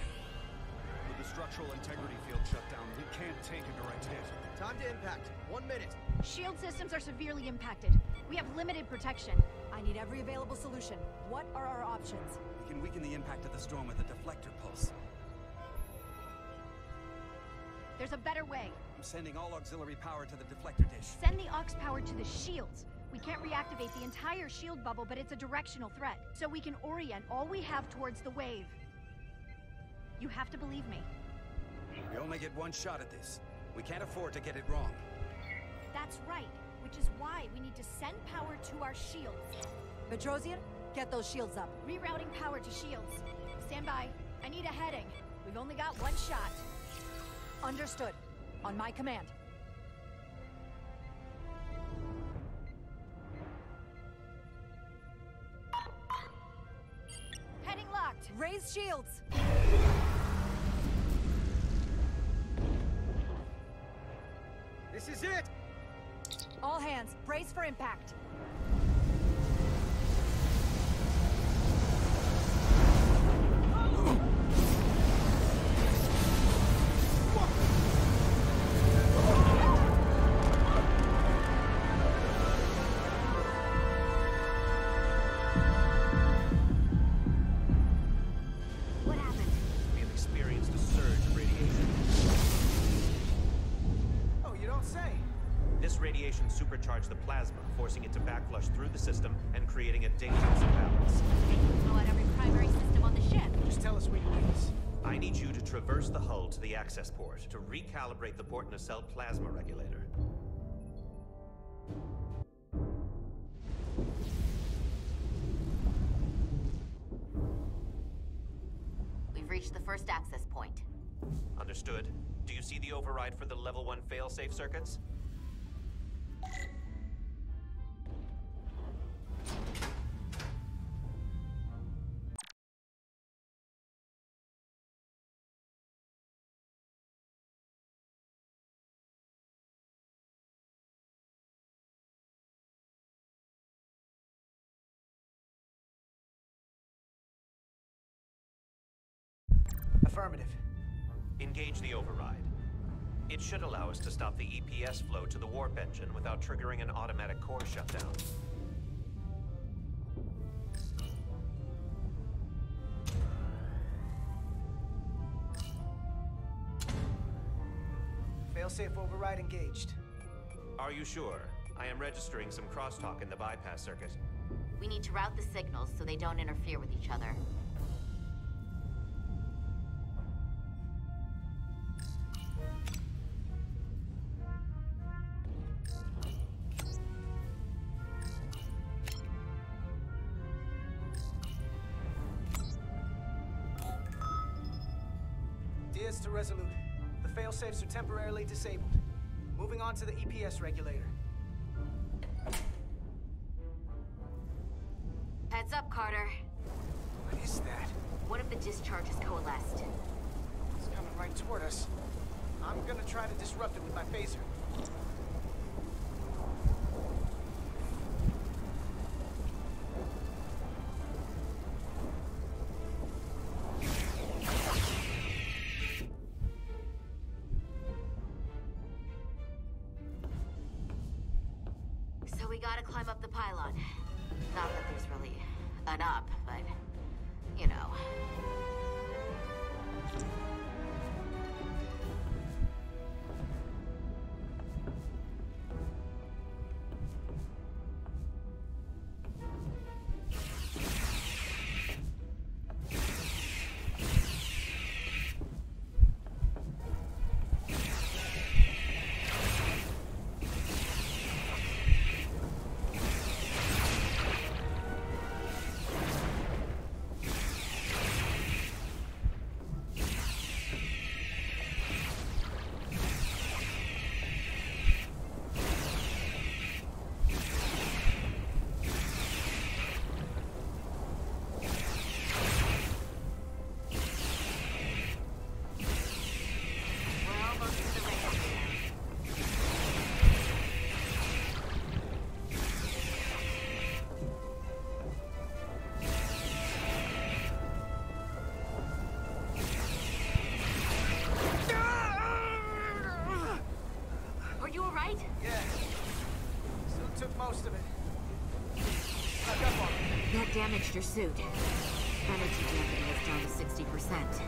B: With the structural integrity field shut down, we can't take a direct hit.
G: Time to impact. 1 minute.
L: Shield systems are severely impacted. We have limited protection.
C: I need every available solution. What are our options?
N: We can weaken the impact of the storm with a deflector pulse.
L: There's a better way.
N: I'm sending all auxiliary power to the deflector dish.
L: Send the aux power to the shields. We can't reactivate the entire shield bubble, but it's a directional threat. So we can orient all we have towards the wave. You have to believe me.
N: We only get one shot at this. We can't afford to get it wrong.
L: That's right, which is why we need to send power to our shields.
C: Petrosian, get those shields up.
L: Rerouting power to shields. Stand by. I need a heading. We've only got one shot.
C: Understood. On my command.
L: Heading locked.
C: Raise shields.
G: This is it!
C: All hands, brace for impact.
I: discharge the plasma, forcing it to backflush through the system and creating a dangerous imbalance.
H: Blow out every primary system on the ship.
G: Just tell us where you need us.
I: I need you to traverse the hull to the access port to recalibrate the port nacelle plasma regulator.
H: We've reached the first access point.
I: Understood. Do you see the override for the level 1 failsafe circuits?
G: Affirmative.
I: Engage the override. It should allow us to stop the EPS flow to the warp engine without triggering an automatic core shutdown.
G: Failsafe override engaged.
I: Are you sure? I am registering some crosstalk in the bypass circuit.
H: We need to route the signals so they don't interfere with each other.
G: To Resolute. The failsafes are temporarily disabled. Moving on to the EPS regulator.
H: Heads up, Carter.
G: What is that?
H: One of the discharges coalesced.
G: It's coming right toward us. I'm gonna try to disrupt it with my phaser.
H: So we gotta climb up the pylon. Not that there's really an up, but, you know. Damaged your suit. Energy density is down to 60%.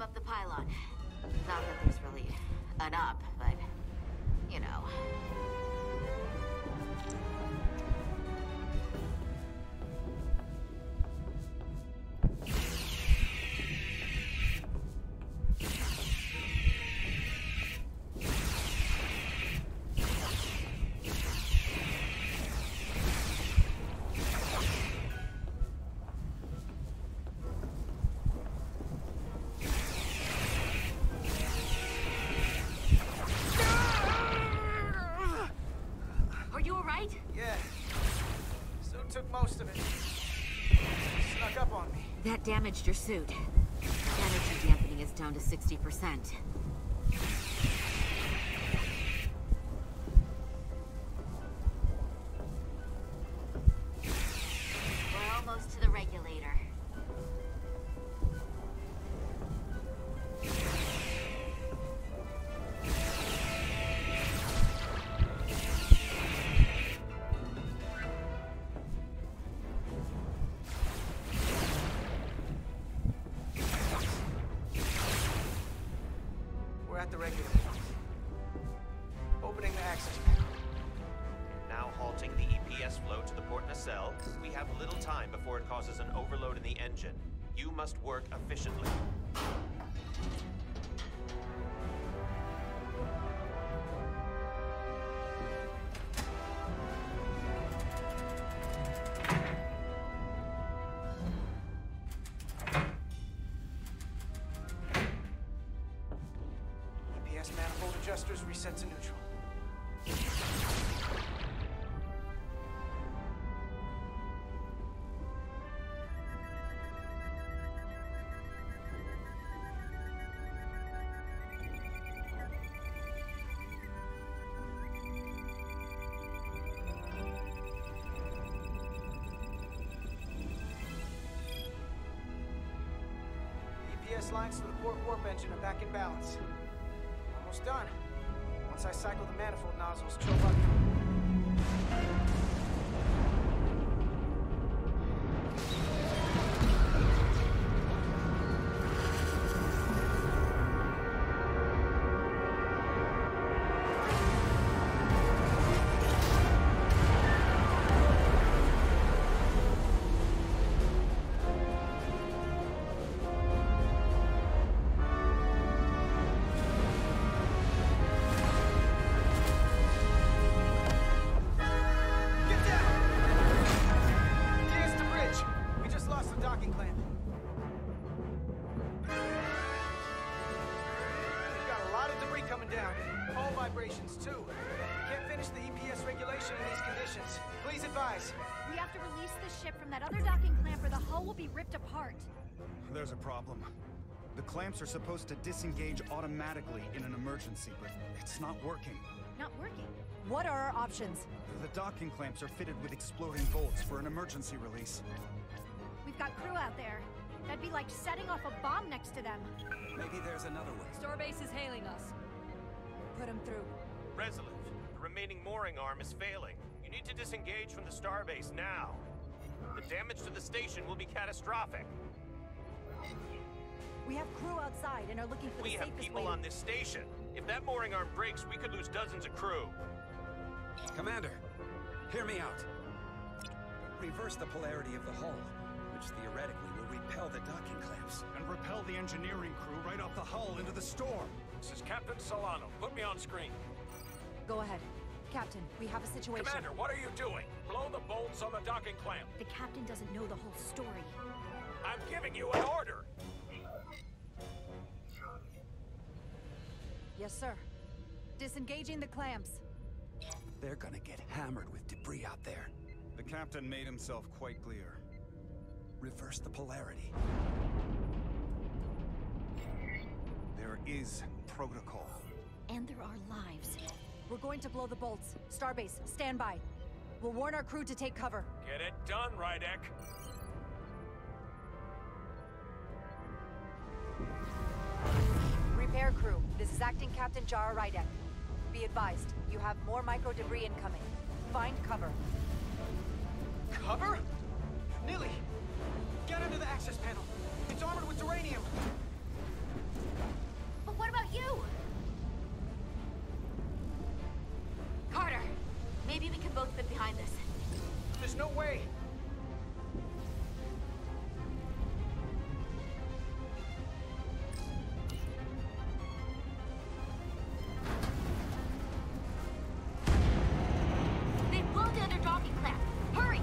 H: climb up the pylon. Not that there's really an up, but, you know. That damaged your suit. Energy dampening is down to 60%. We're almost to the regulator.
G: The regulator. Opening the access panel.
I: Now halting the EPS flow to the port nacelle. We have little time before it causes an overload in the engine. You must work efficiently.
G: Manifold adjusters reset to neutral. The EPS lines to the port warp engine are back in balance. Almost done. Once I cycle the manifold nozzles, Chobot. Vibrations too. We can't finish the EPS regulation in these conditions. Please advise.
L: We have to release the ship from that other docking clamp or the hull will be ripped apart.
B: There's a problem. The clamps are supposed to disengage automatically in an emergency, but it's not working.
L: Not working?
C: What are our options?
B: The docking clamps are fitted with exploding bolts for an emergency release.
L: We've got crew out there. That'd be like setting off a bomb next to them.
N: Maybe there's another way.
J: Starbase is hailing us.
C: Put him through.
I: Resolute, the remaining mooring arm is failing. You need to disengage from the starbase now. The damage to the station will be catastrophic.
C: We have crew outside and are looking for the safest way.
I: We have people on this station. If that mooring arm breaks, we could lose dozens of crew.
N: Commander, hear me out. Reverse the polarity of the hull, which theoretically will repel the docking clamps.
B: And repel the engineering crew right off the hull into the storm.
K: This is Captain Solano. Put me on screen.
C: Go ahead. Captain, we have a situation.
K: Commander, what are you doing? Blow the bolts on the docking clamp.
L: The captain doesn't know the whole story.
K: I'm giving you an order.
C: Yes, sir. Disengaging the clamps.
N: They're gonna get hammered with debris out there.
B: The captain made himself quite clear.
N: Reverse the polarity.
B: There is protocol.
L: And there are lives.
C: We're going to blow the bolts. Starbase, stand by. We'll warn our crew to take cover.
K: Get it done, Rydek.
C: Repair crew, this is Acting Captain Jara Rydek. Be advised, you have more micro debris incoming. Find cover.
G: Cover? Nilly! Get under the access panel. It's armored with duranium.
L: But what about you?
H: Carter, maybe we can both fit behind this.
G: There's no way.
H: They've blown the other docking clamp. Hurry!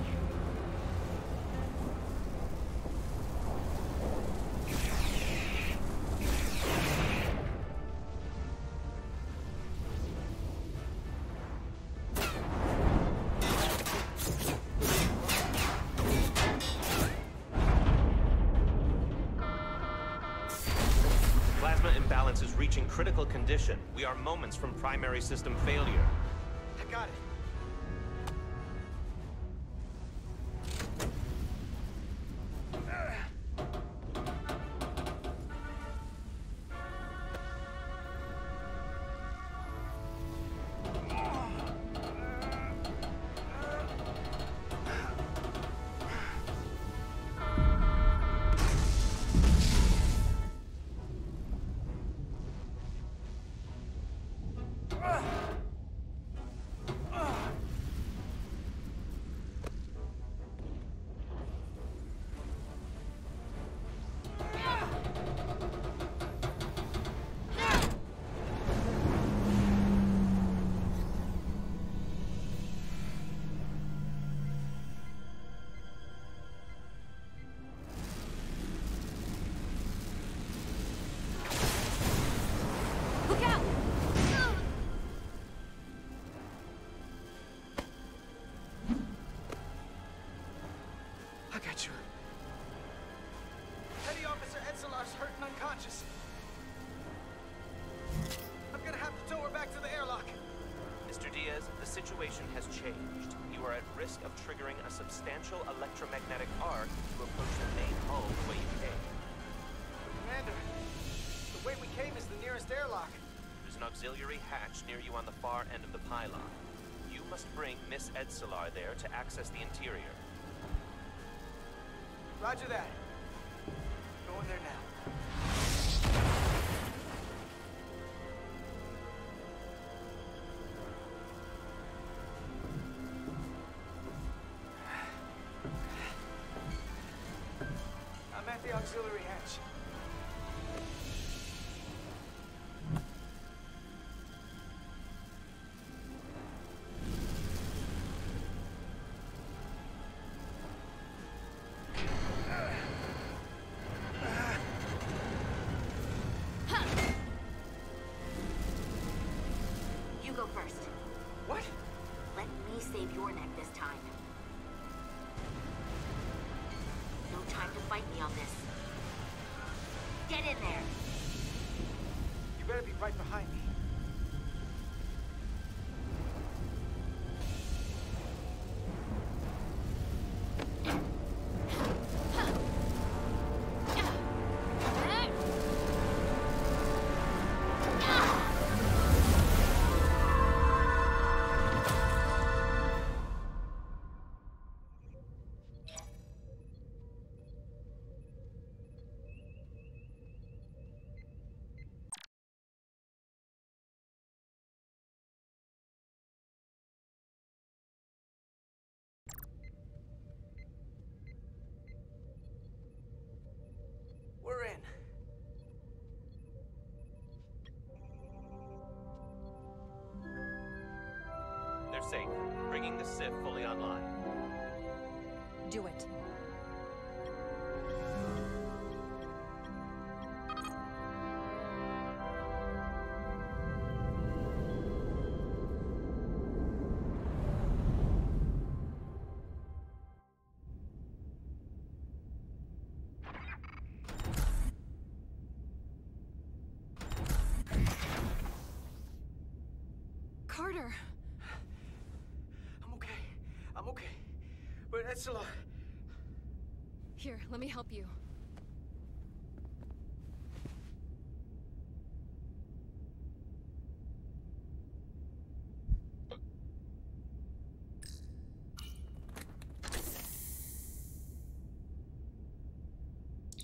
I: Plasma imbalance is reaching critical condition. We are moments from primary system failure.
G: I got it.
H: Look out!
G: I got you. Petty Officer Edselar's hurt and unconscious. I'm gonna have to tow her back to the airlock.
I: Mr. Diaz, the situation has changed. You are at risk of triggering a substantial electromagnetic arc to approach the main hull the way you came.
G: Commander, the way we came is the nearest airlock.
I: There's an auxiliary hatch near you on the far end of the pylon. You must bring Miss Edselar there to access the interior.
G: Roger that. Going there now. I'm at the auxiliary hatch.
H: You go first.
G: What?
H: Let me save your neck this time. No time to fight me on this. Get in there!
G: You better be right behind me. We're in.
I: They're safe, bringing the SIF fully online.
C: Do it.
L: Carter!
G: I'm okay. I'm okay. But Edselar...
J: Here, let me help you.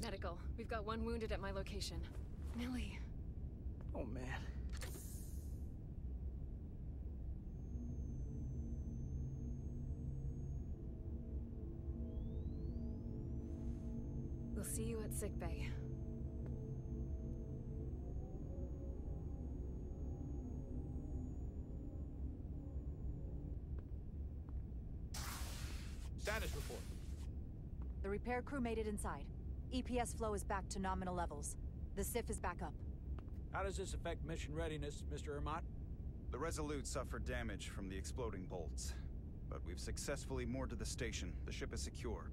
J: Medical. We've got one wounded at my location. Millie.
K: Oh, man.
J: We'll see you at sickbay.
K: Status report.
C: The repair crew made it inside. EPS flow is back to nominal levels. The SIF is back up.
K: How does this affect mission readiness, Mr. Ermot?
B: The Resolute suffered damage from the exploding bolts, but we've successfully moored to the station. The ship is secure.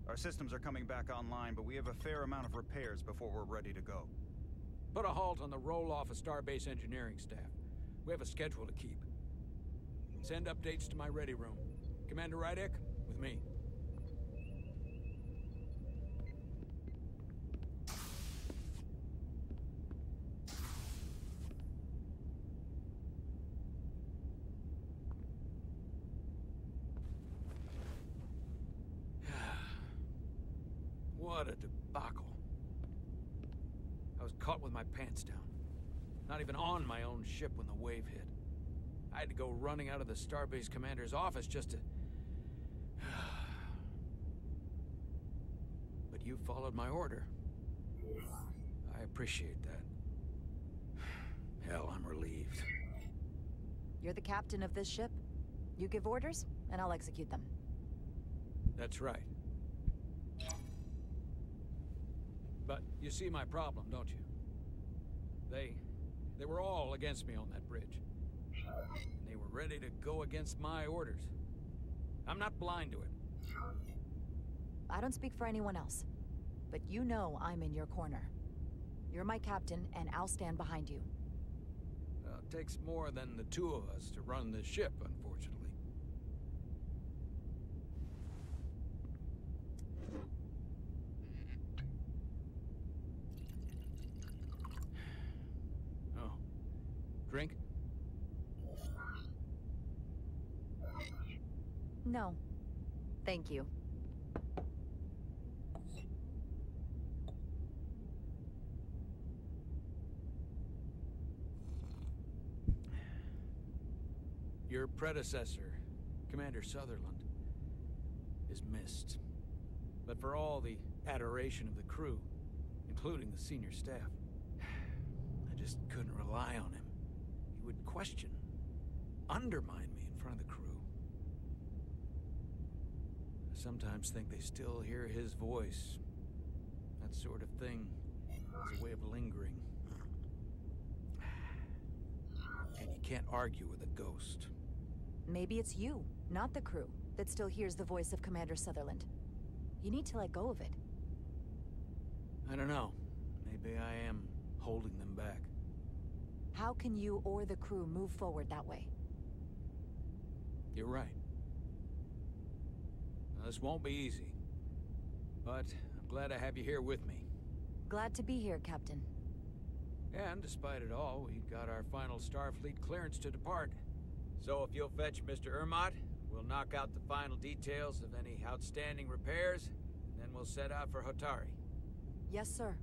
B: Our systems are coming back online, but we have a fair amount of repairs before we're ready to go.
K: Put a halt on the roll-off of Starbase engineering staff. We have a schedule to keep. Send updates to my ready room. Commander Rydek, with me. What a debacle. I was caught with my pants down. Not even on my own ship when the wave hit. I had to go running out of the Starbase commander's office just to... But you followed my order. I appreciate that. Hell, I'm relieved.
C: You're the captain of this ship. You give orders, and I'll execute them.
K: That's right. But you see my problem, don't you? They were all against me on that bridge. And they were ready to go against my orders. I'm not blind to it.
C: I don't speak for anyone else, but you know I'm in your corner. You're my captain, and I'll stand behind you.
K: It takes more than the two of us to run this ship, unfortunately. Oh. Drink?
C: No. Thank you.
K: Your predecessor, Commander Sutherland, is missed. But for all the adoration of the crew, including the senior staff, I just couldn't rely on him. He would question, undermine me in front of the crew. I sometimes think they still hear his voice. That sort of thing is a way of lingering. And you can't argue with a ghost.
C: Maybe it's you, not the crew, that still hears the voice of Commander Sutherland. You need to let go of it.
K: I don't know. Maybe I am holding them back.
C: How can you or the crew move forward that way?
K: You're right. Now, this won't be easy. But I'm glad I have you here with me.
C: Glad to be here, Captain.
K: And despite it all, we got our final Starfleet clearance to depart. So if you'll fetch Mr. Ermot, we'll knock out the final details of any outstanding repairs, and then we'll set out for Hotari.
C: Yes, sir.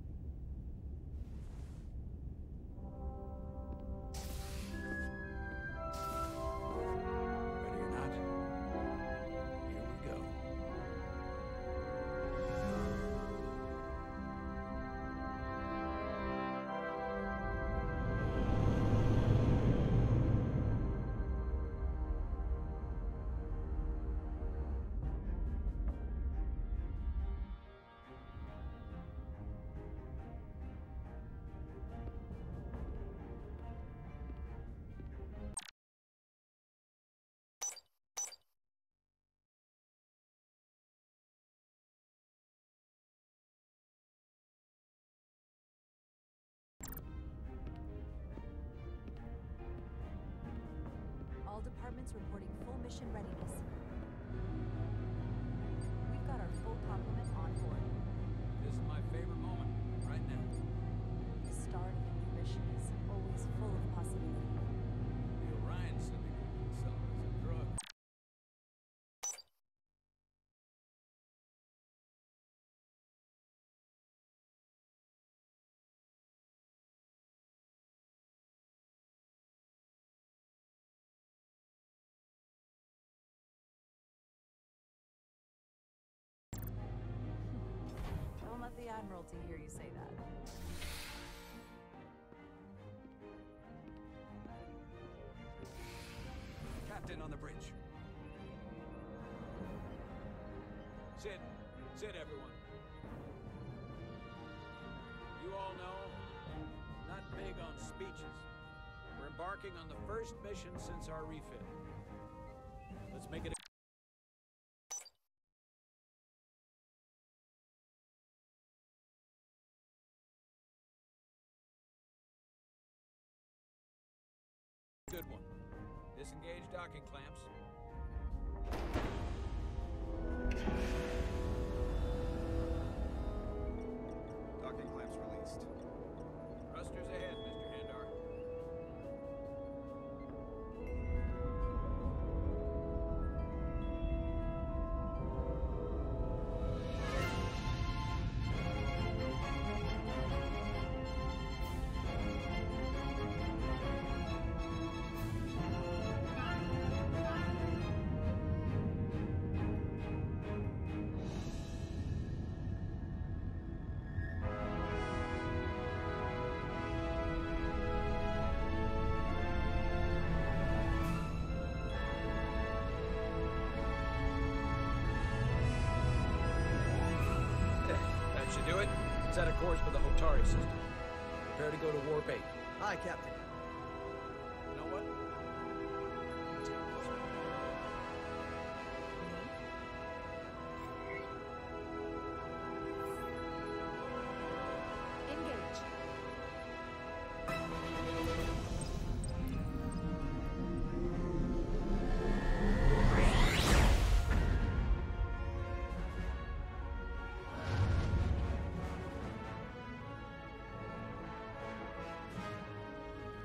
C: All departments reporting full mission readiness. We've got our full complement on board.
K: This is my favorite moment, right now.
C: The start of a new mission is always full of possibility.
K: The Orion Syndicate can sell it as a drug.
C: world to hear you say that.
K: Captain on the bridge. Sit. Sit, everyone. You all know, not big on speeches. We're embarking on the first mission since our refit. Let's make it a good one. Disengage docking clamps.
B: Docking clamps released.
K: Thrusters ahead, Mr. Handar. That should do it. Set a course for the Hotari system. Prepare to go to Warp 8.
G: Aye, Captain.
K: You know what?
C: Engage.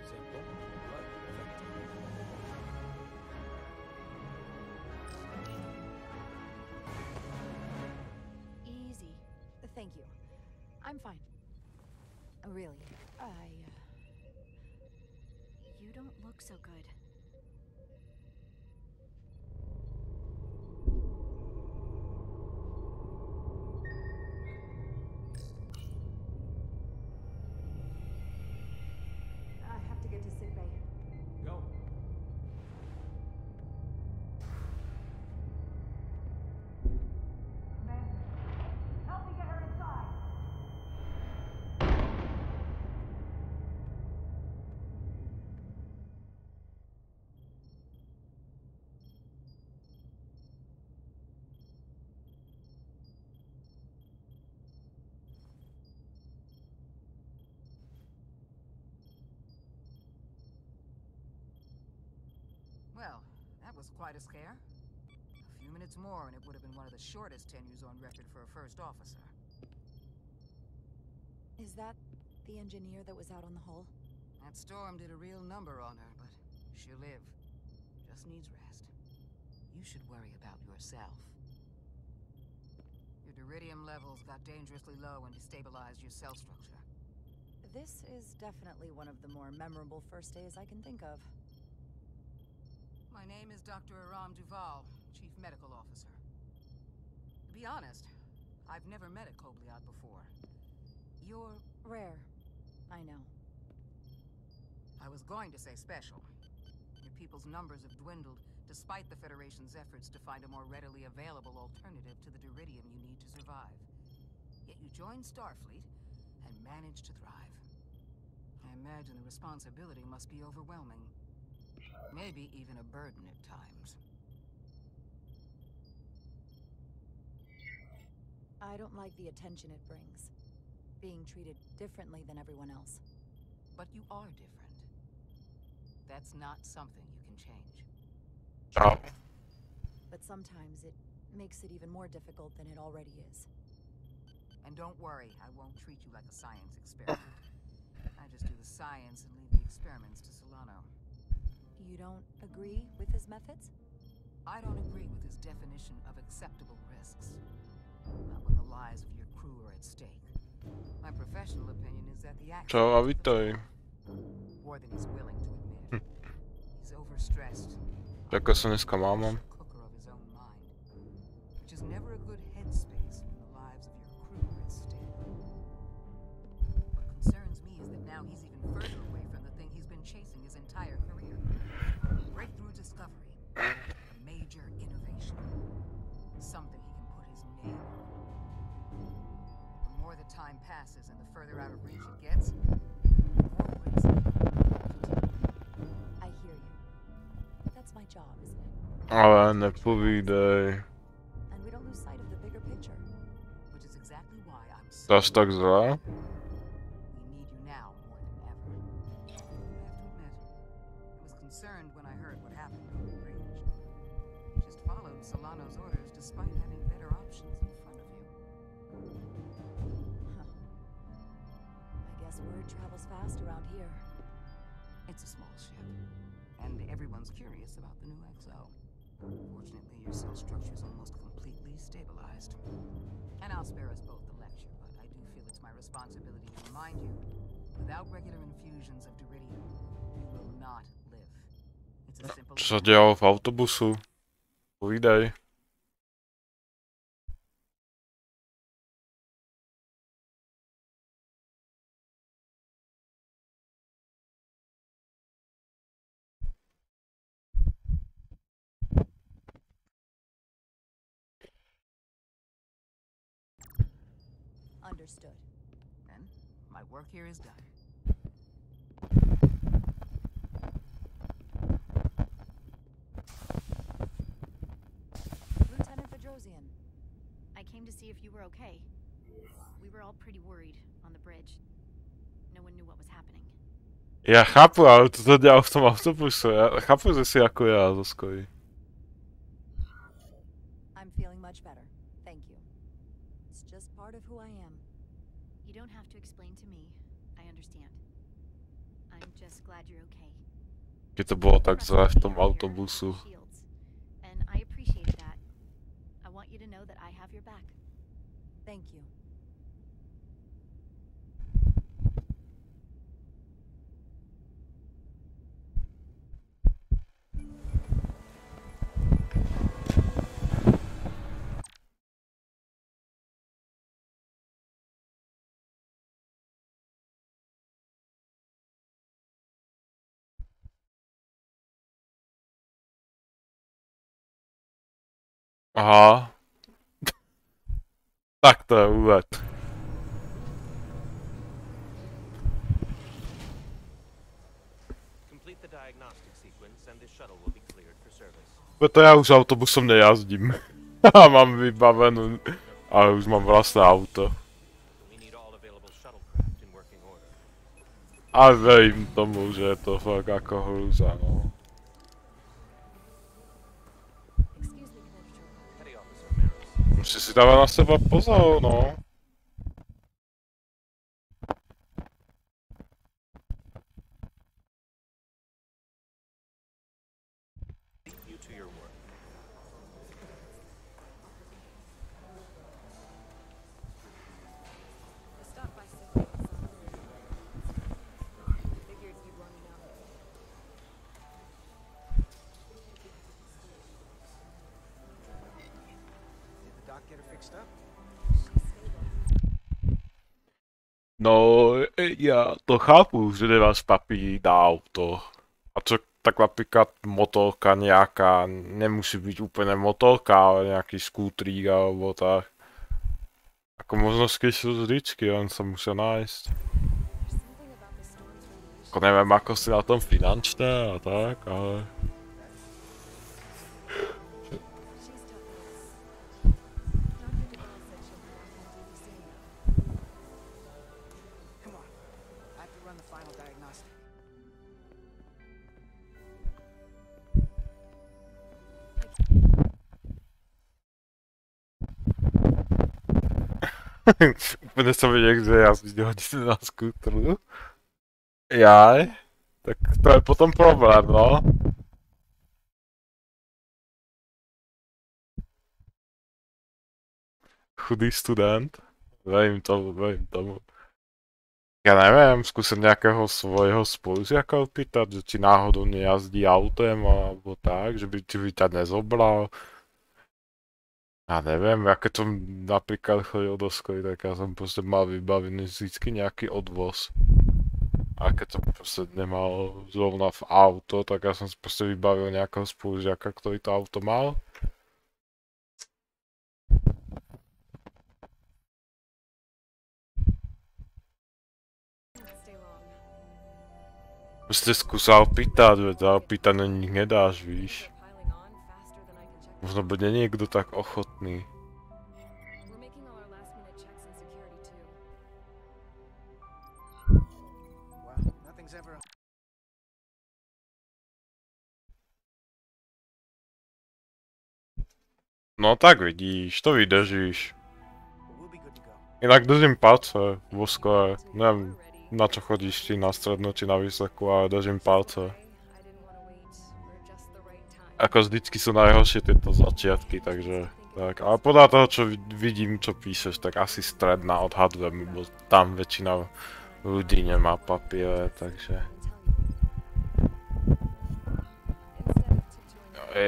K: Simple, but effective.
C: Easy. Thank you. I'm fine. Really.
L: You don't look so good.
C: I have to get to sick bay.
K: Go.
C: Help me get her inside.
O: Well, that was quite a scare. A few minutes more and it would have been one of the shortest tenures on record for a first officer.
C: Is that the engineer that was out on the hull?
O: That storm did a real number on her, but she'll live. Just needs rest. You should worry about yourself. Your duridium levels got dangerously low and destabilized your cell structure.
C: This is definitely one of the more memorable first days I can think of.
O: My name is Dr. Aram Duval, Chief Medical Officer. To be honest, I've never met a Kobliad before. You're
C: rare. I know.
O: I was going to say special. Your people's numbers have dwindled, despite the Federation's efforts to find a more readily available alternative to the duridium you need to survive. Yet you joined Starfleet and managed to thrive. I imagine the responsibility must be overwhelming. Maybe even a burden at times.
C: I don't like the attention it brings. Being treated differently than everyone else.
O: But you are different. That's not something you can change.
A: Oh.
C: But sometimes it makes it even more difficult than it already is.
O: And don't worry, I won't treat you like a science experiment. I just do the science and leave the experiments to Solano.
C: You don't agree with his methods?
O: I don't agree with his definition of acceptable risks. Not when the lives of your crew are at stake. My professional opinion is that the action
A: Ciao, witaj.
O: more than he's willing to admit. He's overstressed.
A: Jaką se dneska mám?
O: Cooker of his own mind, which is never a good headspace when the lives of your crew are at stake. passes and the further out of reach it gets, the more risk it will
C: I hear you. That's my job, isn't it?
A: Ale nepovídej.
C: And we don't lose sight of the bigger picture.
O: Which is exactly why I'm so
A: Zas tak zle.
O: we need you now more than ever. I have to admit, I was concerned when I heard what happened on the bridge. You just followed Solano's orders despite having better options in front of you.
C: Huh. I guess word travels fast around here.
O: It's a small ship, and everyone's curious about the new XO. Fortunately, your cell structure is almost completely stabilized. And I'll spare us both the lecture, but I do feel it's my responsibility to remind you, without regular infusions of Duridium, you will not live. It's as simple
A: Co
O: as
A: se
O: that.
A: dělalo v autobusu? Povídej.
C: Understood.
O: Then, my work here is done.
C: Lieutenant Bedrosian.
L: I came to see if you were okay. We were all pretty worried on the bridge. No one knew what was happening.
A: Já chápu, ale to se dělalo v tom autobuse. Já chápu, že jsi jako já, Zoskovi.
C: I'm feeling much better. Thank you. It's just part of who I am.
L: You don't have to explain to me. I understand. I'm just glad you're okay.
A: Že to bylo tak zlé v tom autobusu.
L: Shields, and I appreciate that. I want you to know that I have your back.
C: Thank you.
A: Aha. Tak to je úlet.
I: Complete the diagnostic sequence and the shuttle will be cleared for service.
A: Proto já už autobusem nejazdím. A mám vybavenou. Ale už mám vlastné auto.
I: We need all available shuttlecraft in working order.
A: A vím tomu, že je to fakt jako hruza, no.
I: Petty Officer Maris.
A: Musí si dávat na sebe pozor, no.
I: You to your work.
J: I stopped by City. Figured you'd want to know.
G: Did the doc get her fixed up?
A: No, já to chápu, že nemáš papír na auto. A co takhle například motorka nějaká, nemusí být úplně motorka, ale nějaký skútrík alebo tak. Jako možnosti jsou vždycky, jen se musí nájsť. Jako nevím, jako si na tom finančně a tak, ale...
G: Come on. I have to run the final diagnostic.
A: Úplně se mi někde jazdí hodit na skútru. Jaj, tak to je potom problém, no. Chudý student. Vím tomu. Já nevím, zkusit nějakého svojho spolužiaka opýtat, že či náhodou nejazdí autem alebo tak, že by ti vítat nezobral. Já nevím, jak to například chodil do školy, tak já jsem prostě mal vybavený vždycky nějaký odvoz. A keď jsem prostě nemal zrovna v auto, tak já jsem si prostě vybavil nějakého spolužiaka, který to auto mal. Prostě zkusal pýtat, ale pýtat na nich nedáš, víš. Možná bude někdo tak ochotný. No tak vidíš, to vydržíš. Jinak držím palce, voskové, nevím na co chodíš ty na střednu či na výslechu, ale držím palce. Jako vždycky jsou najhorší tyto začiatky, takže tak. Ale podle toho, co vidím, co píšeš, tak asi středná odhadujem, bo tam většina lidí nemá papíre, takže...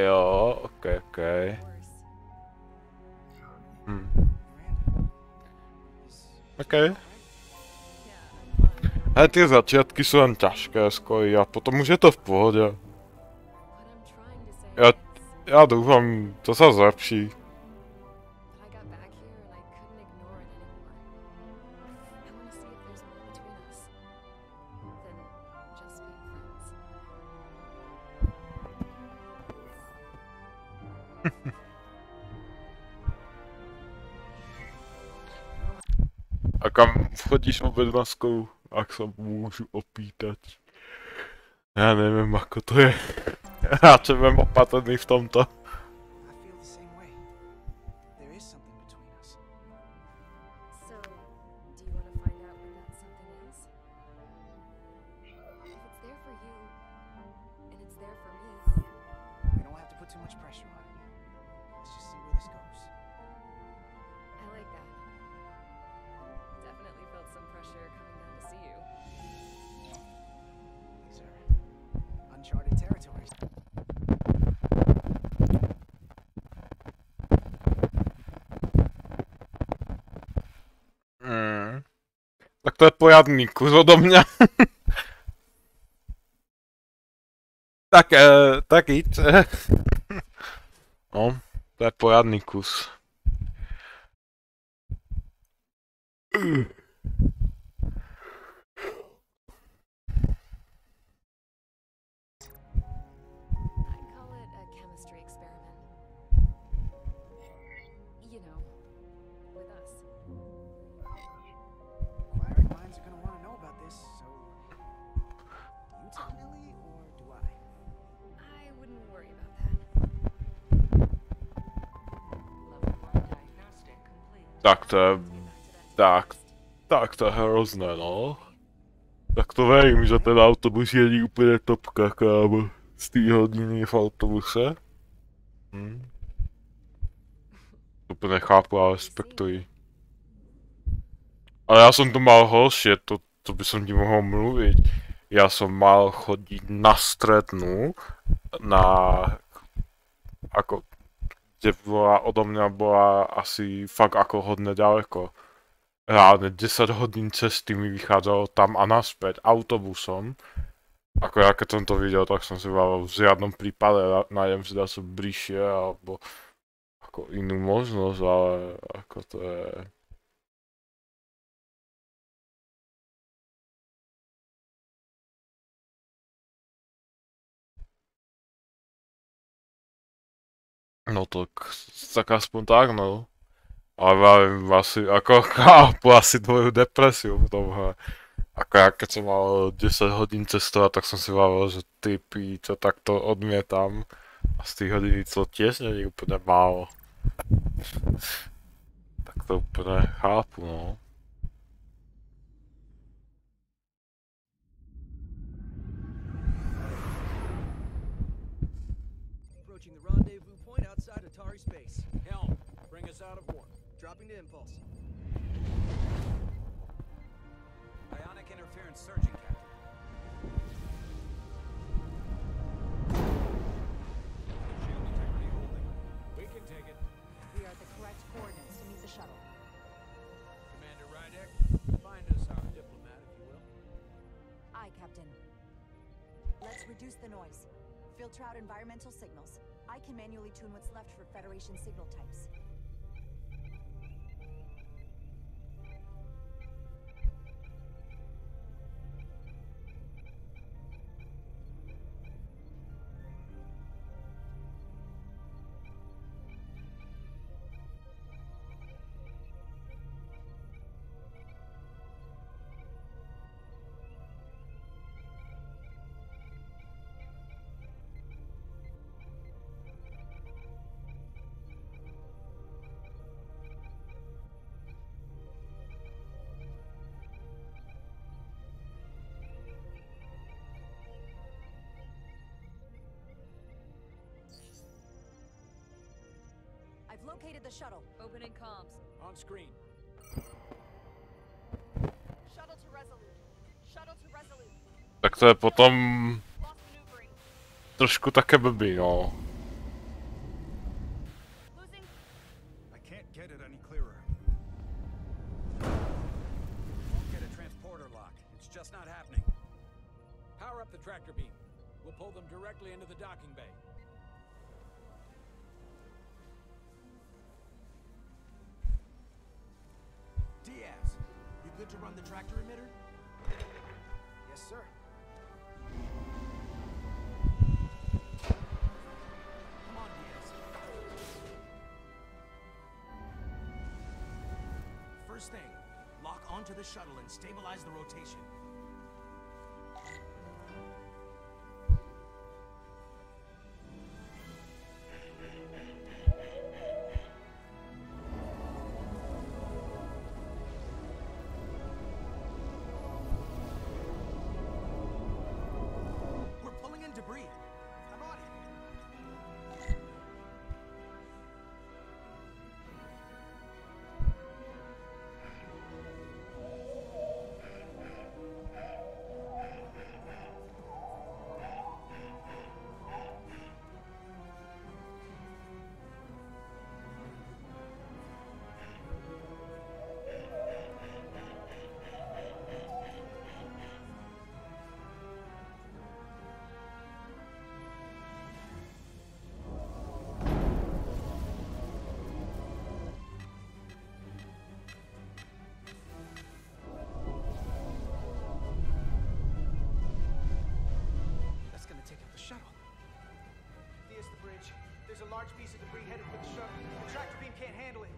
A: Jo, ok. OK. Ale ty začátky jsou jen těžké skojí a potom už je to v pohodě. Já doufám, to se zlepší. A kam chodíš oběd maskou, ak se můžu opýtat? Já nevím, jako to je. Já se budem opatrný v tomto. Tak to je pojadný kus ode mě. Tak jít. No, to je pojadný kus. Tak to je... Tak to je hrozné, no. Tak to vím, že ten autobus jedí úplně topka, kámo. Z té hodiny v autobuse. Úplně chápu a respektuji. Ale já jsem to mal horší, to by som ti mohl mluvit. Já jsem mal chodit na střednu, ako, kde bola, odo mňa bola asi fakt ako hodne ďaleko. Reálne 10 hodín cesty mi vychádzalo tam a naspäť autobusom. Ako ja keď som to videl, tak som si v žiadnom prípade nájdem si zase bližšie alebo ako inú možnosť, ale ako to je... No tak aspoň tak, no. Ale vravím asi, ako chápu asi tvoju depresiu v tomhle. Ako ja keď som mal 10 hodín cestovať, tak som si vravil, že ty píčo, tak to odmietam. A z tých hodín to tiež nie je úplne málo. Tak to úplne chápu, no.
C: Reduce the noise. Filter out environmental signals. I can manually tune what's left for Federation signal types. I've located the shuttle.
J: Opening comms.
K: On screen.
J: Shuttle to Resolute. Shuttle to Resolute.
A: Tak to je potom trošku také blbý, no.
B: I can't get it any clearer.
N: Won't get a transporter lock. It's just not happening.
K: Power up the tractor beam. We'll pull them directly into the docking bay.
D: Diaz, you good to run the tractor emitter?
G: Yes, sir.
D: Come on, Diaz. First thing, lock onto the shuttle and stabilize the rotation. Debris. I'm on it.
G: There's a large piece of debris headed for the shuttle. The tractor beam can't handle it.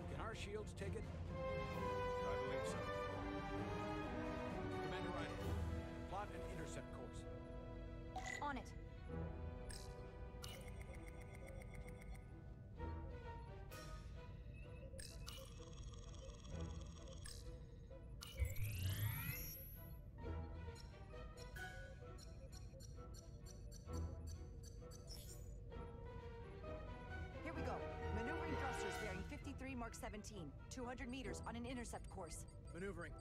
K: Can our shields take it?
B: I believe so.
K: Commander Ryan, plot an intercept course.
C: On it. Here we go. Maneuvering thrusters bearing 53 Mark 17. 200 meters on an intercept course.
K: Maneuvering.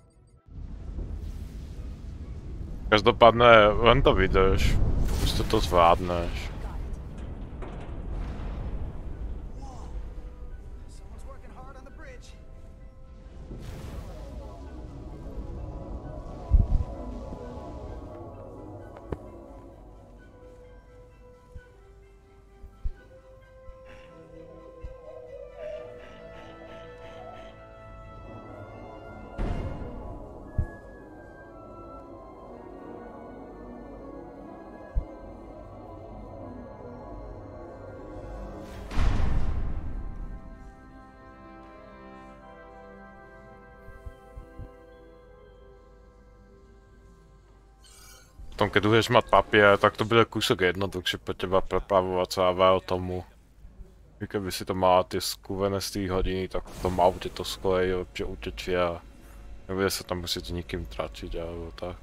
A: Každopádně len to vydrž. Prostě to zvládneš.
G: Someone's working hard on the bridge.
A: Potom, keď budeš mať papier, tak to bude kúsok jednoduchšie pre teba prepravovať sa o tomu. I keby si to mala tie skúvené z tých hodiny, tak v tom aute to skôr lepšie utečie a nebude sa tam musieť nikým tračiť alebo tak.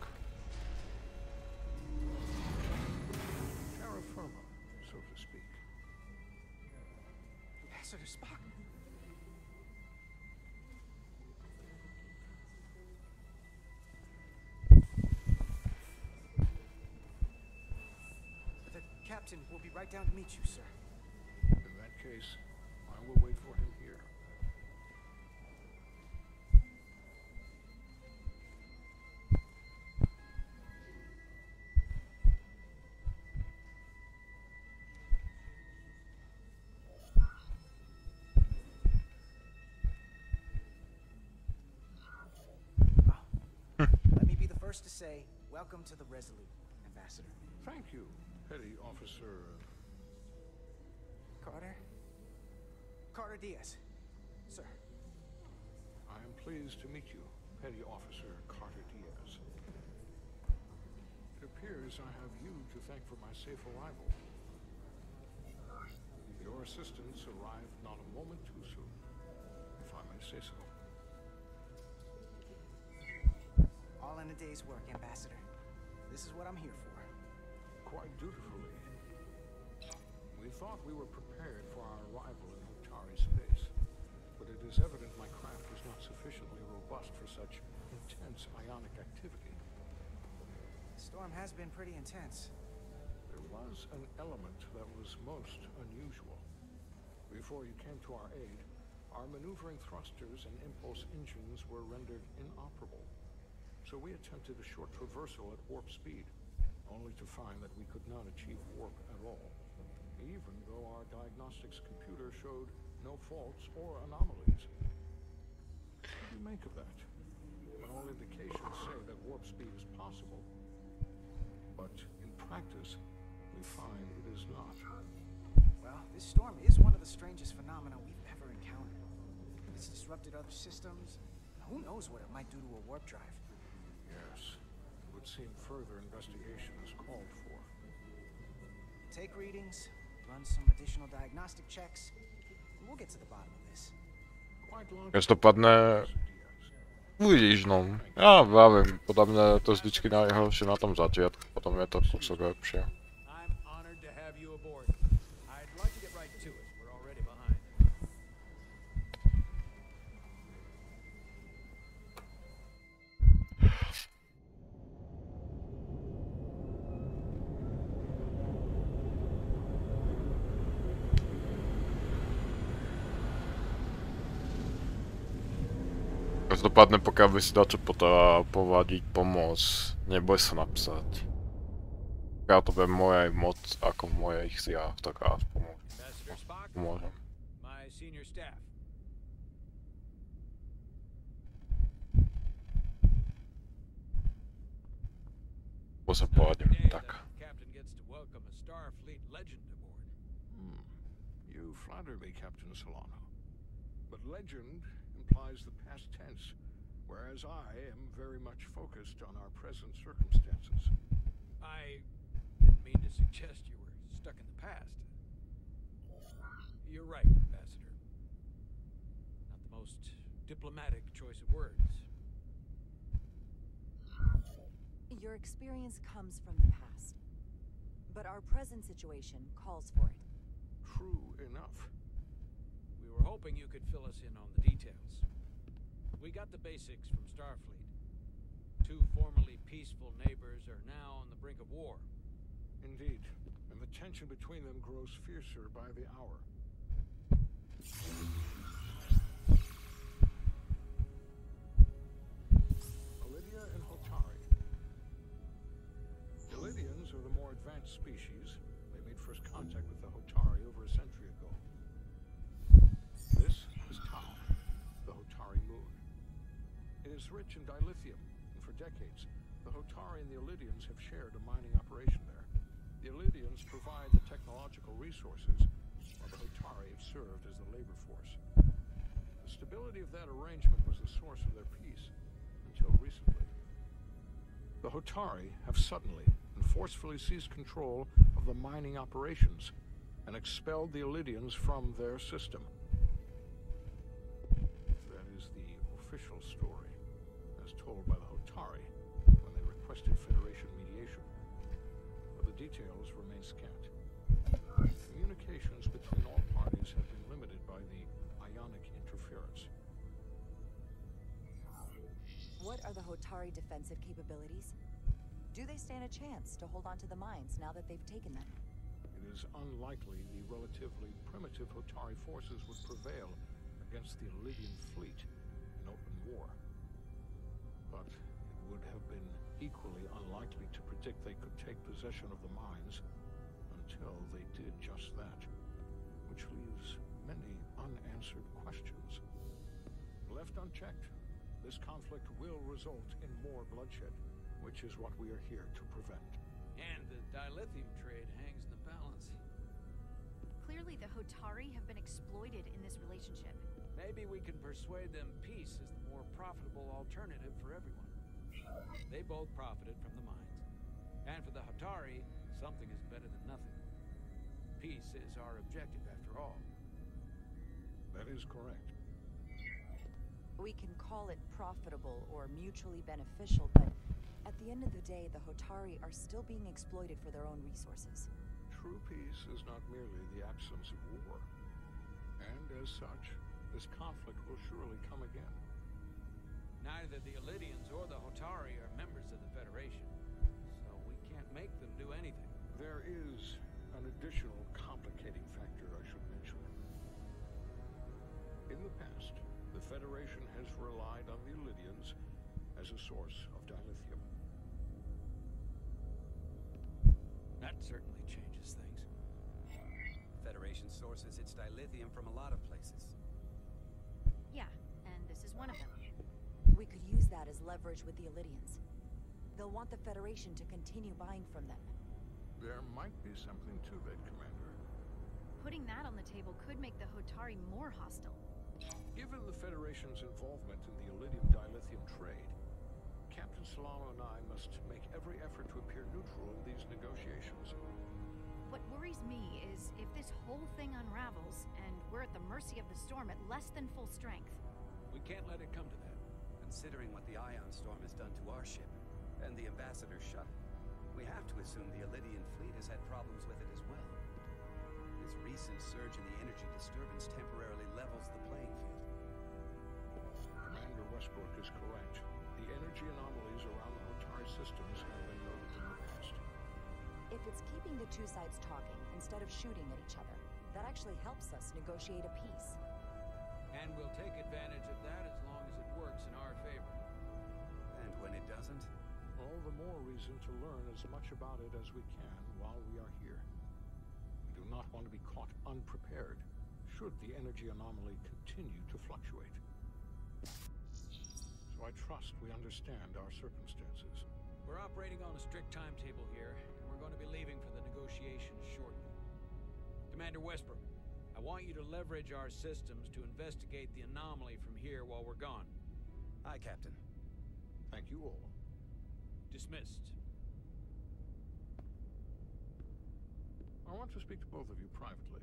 G: Captain will be right down to meet you, sir.
K: In that case, I will wait for him here.
G: Let me be the first to say, welcome to the Resolute, Ambassador.
K: Thank you, Petty Officer...
G: Carter Diaz, sir.
K: I am pleased to meet you, Petty Officer Carter Diaz. It appears I have you to thank for my safe arrival. Your assistance arrived not a moment too soon, if I may say so.
G: All in a day's work, Ambassador. This is what I'm here for.
K: Quite dutifully. We thought we were prepared for our arrival in
G: Storm has been pretty intense.
P: There was an element that was most unusual. Before you came to our aid, our maneuvering thrusters and impulse engines were rendered inoperable. So we attempted a short traversal at warp speed, only to find that we could not achieve warp at all, even though our diagnostics computer showed no faults or anomalies. What do you make of that? When all indications say that warp speed is possible, but in practice, we find it is not.
G: Well, this storm is one of the strangest phenomena we've ever encountered. It's disrupted other systems. Who knows what it might do to a warp drive?
P: Yes, it would seem further investigation is called for.
G: Take readings, run some additional diagnostic checks, and we'll get to the bottom of this.
A: Každopádně uvidíš, no. Já vím, podle mě to vždycky nejhorší na tom začátku, potom je to kousek lepší. Každopádně pokud by si dačo povadiť pomoc, neboj sa napsať. Ja to bude mojej moc, ako v mojich silách, tak rád pomôžem. Sa poradím, tak.
P: You flatter me, Captain Solano. But legend implies the past tense, whereas I am very much focused on our present circumstances.
K: I didn't mean to suggest you were stuck in the past. You're right, Ambassador. Not the most diplomatic choice of words.
C: Your experience comes from the past, but our present situation calls for it.
P: True enough.
K: We were hoping you could fill us in on the details. We got the basics from Starfleet. Two formerly peaceful neighbors are now on the brink of war.
P: Indeed, and the tension between them grows fiercer by the hour. Lydia and Hotari. The Lydians are the more advanced species. They made first contact with the Hotari over a century ago. This is Tau, the Hotari moon. It is rich in dilithium, and for decades, the Hotari and the Illydians have shared a mining operation there. The Illydians provide the technological resources, while the Hotari have served as the labor force. The stability of that arrangement was the source of their peace, until recently. The Hotari have suddenly and forcefully seized control of the mining operations, and expelled the Illydians from their system. That is the official story, as told by the Hotari when they requested Federation mediation. But the details remain scant. Communications between all parties have been limited by the ionic interference.
C: What are the Hotari defensive capabilities? Do they stand a chance to hold on to the mines now that they've taken them?
P: It is unlikely the relatively primitive Hotari forces would prevail against the Illydian fleet in open war. But it would have been equally unlikely to predict they could take possession of the mines until they did just that, which leaves many unanswered questions. Left unchecked, this conflict will result in more bloodshed, which is what we are here to prevent.
K: And the dilithium trade hangs in the balance.
L: Clearly, the Hotari have been exploited in this relationship.
K: Maybe we can persuade them peace is the more profitable alternative for everyone. They both profited from the mines. And for the Hotari, something is better than nothing. Peace is our objective, after all.
P: That is correct.
C: We can call it profitable or mutually beneficial, but at the end of the day, the Hotari are still being exploited for their own resources.
P: True peace is not merely the absence of war. And as such, this conflict will surely come again.
K: Neither the Illydians or the Hotari are members of the Federation, so we make them do anything.
P: There is an additional complicating factor I should mention. In the past, the Federation has relied on the Illydians as a source of dilithium.
K: That certainly changes things.
N: The Federation sources its dilithium from a lot of places.
L: Yeah, and this is one of them.
C: We could use that as leverage with the Illydians. They'll want the Federation to continue buying from them.
P: There might be something to that, Commander.
L: Putting that on the table could make the Hotari more hostile.
P: Given the Federation's involvement in the Illydium dilithium trade, Captain Solano and I must make every effort to appear neutral in these negotiations.
L: What worries me is if this whole thing unravels, and we're at the mercy of the storm at less than full strength.
K: We can't let it come to that.
N: Considering what the Ion Storm has done to our ship, and the Ambassador's shuttle, we have to assume the Illydian fleet has had problems with it as well. This recent surge in the energy disturbance temporarily levels the playing field.
P: Commander Westbrook is correct. The energy anomalies around the Hotari systems have been noted in the past.
C: If it's keeping the two sides talking instead of shooting at each other, that actually helps us negotiate a peace.
K: And we'll take advantage of that as long as it works in our favor.
N: And when it doesn't?
P: All the more reason to learn as much about it as we can while we are here. We do not want to be caught unprepared should the energy anomaly continue to fluctuate. So I trust we understand our circumstances.
K: We're operating on a strict timetable here, and we're going to be leaving for the negotiations shortly. Commander Westbrook, I want you to leverage our systems to investigate the anomaly from here while we're gone.
N: Aye, Captain.
P: Thank you all.
K: Dismissed.
P: I want to speak to both of you privately.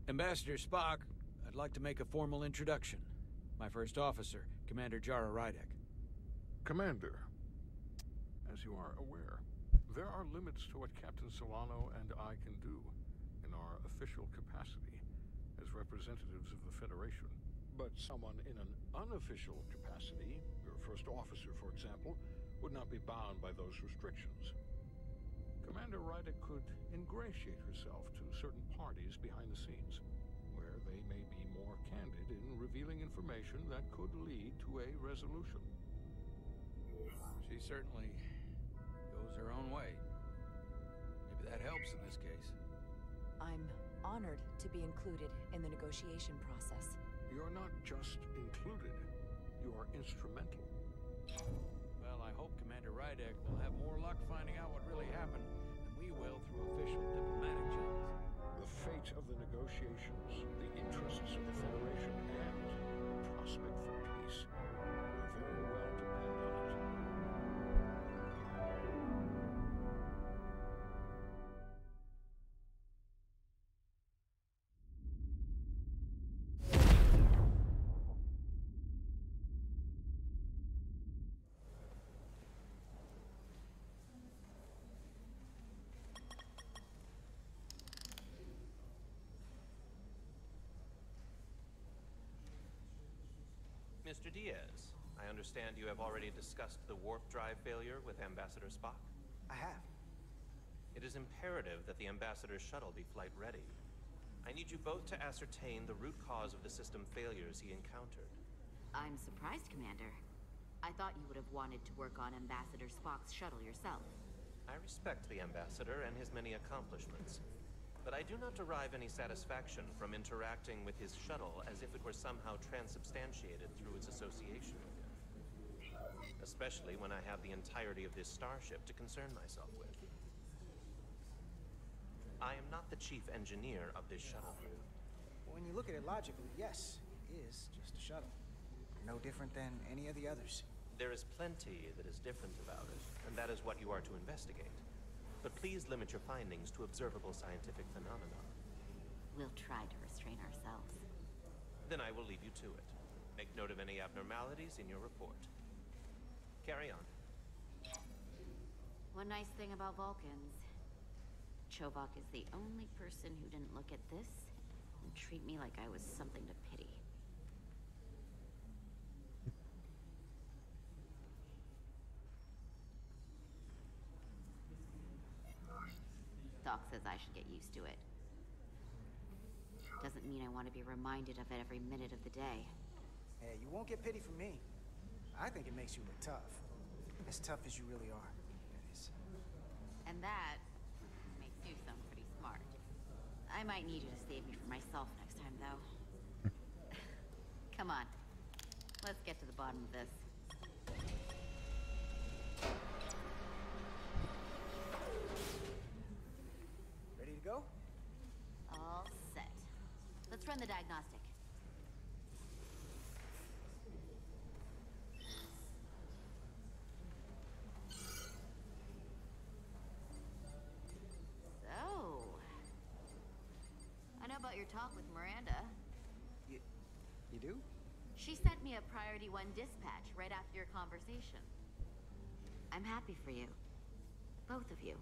K: Ambassador Spock, I'd like to make a formal introduction. My first officer, Commander Jara Rydek.
P: Commander, as you are aware, there are limits to what Captain Solano and I can do in our official capacity as representatives of the Federation. But someone in an unofficial capacity, your first officer, for example, would not be bound by those restrictions. Commander Rydek could ingratiate herself to certain parties behind the scenes, where they may be more candid in revealing information that could lead to a resolution.
K: She certainly goes her own way. Maybe that helps in this case.
C: I'm honored to be included in the negotiation process.
P: You're not just included, you are instrumental.
K: Well, I hope Commander Rydek will have more luck finding out what really happened than we will through official diplomatic channels.
P: The fate of the negotiations, the interests of the Federation, and the prospect for peace will very well depend on it.
I: Mr. Diaz, I understand you have already discussed the warp drive failure with Ambassador Spock?
G: I have.
I: It is imperative that the Ambassador's shuttle be flight ready. I need you both to ascertain the root cause of the system failures he encountered.
H: I'm surprised, Commander. I thought you would have wanted to work on Ambassador Spock's shuttle yourself.
I: I respect the Ambassador and his many accomplishments, but I do not derive any satisfaction from interacting with his shuttle as if it were somehow transubstantiated through its association with him. Especially when I have the entirety of this starship to concern myself with. I am not the chief engineer of this shuttle.
G: When you look at it logically, yes, it is just a shuttle. No different than any of the others.
I: There is plenty that is different about it, and that is what you are to investigate. But please limit your findings to observable scientific phenomena.
H: We'll try to restrain ourselves.
I: Then I will leave you to it. Make note of any abnormalities in your report. Carry on.
H: One nice thing about Vulcans. Chovok is the only person who didn't look at this and treat me like I was something to pity. Doc says I should get used to it. Doesn't mean I want to be reminded of it every minute of the day.
G: Hey, you won't get pity from me. I think it makes you look tough. As tough as you really are, that is.
H: And that makes you sound pretty smart. I might need you to save me from myself next time, though. Come on. Let's get to the bottom of this.
G: Ready to go?
H: All set. Let's run the diagnostic. So, I know about your talk with Miranda.
G: You do?
H: She sent me a Priority 1 dispatch right after your conversation. I'm happy for you. Both of you.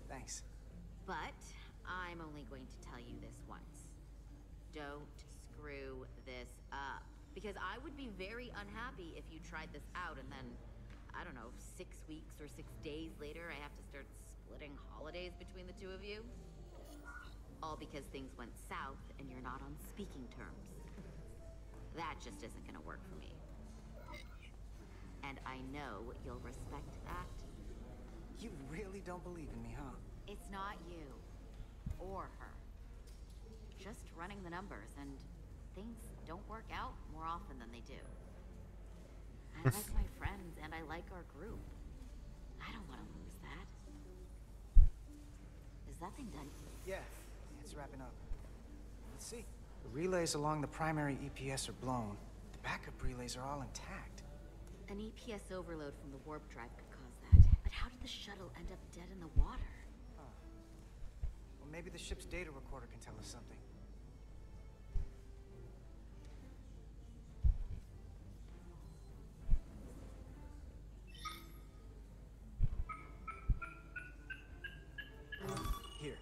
G: Thanks.
H: But I'm only going to tell you this once. Don't screw this up. Because I would be very unhappy if you tried this out and then, I don't know, 6 weeks or 6 days later, I have to start splitting holidays between the two of you. All because things went south and you're not on speaking terms. That just isn't gonna work for me. And I know you'll respect that.
G: You really don't believe in me, huh?
H: It's not you. Or her. Just running the numbers, and things don't work out more often than they do. I like my friends, and I like our group. I don't want to lose that. Is that thing done?
G: Yeah, it's wrapping up. Let's see. The relays along the primary EPS are blown. The backup relays are all intact.
H: An EPS overload from the warp drive could cause that. But how did the shuttle end up dead in the water?
G: Huh. Well, maybe the ship's data recorder can tell us something. Here.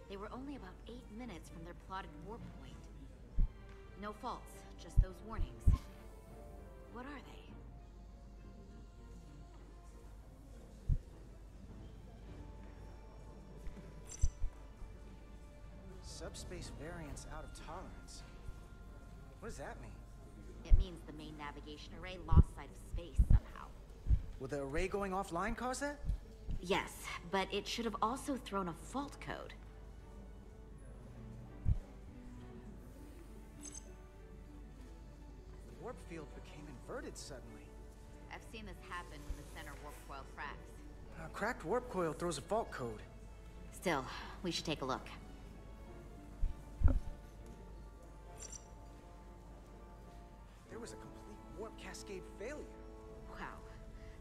H: They were only about 8 minutes from their plotted warp point. No faults, just those warnings. What are they?
G: Subspace variance out of tolerance. What does that mean?
H: It means the main navigation array lost sight of space somehow.
G: Will the array going offline cause that?
H: Yes, but it should have also thrown a fault code.
G: The warp field became inverted suddenly.
H: I've seen this happen when the center warp coil cracks.
G: A cracked warp coil throws a fault code.
H: Still, we should take a look.
G: There was a complete warp cascade failure.
H: Wow.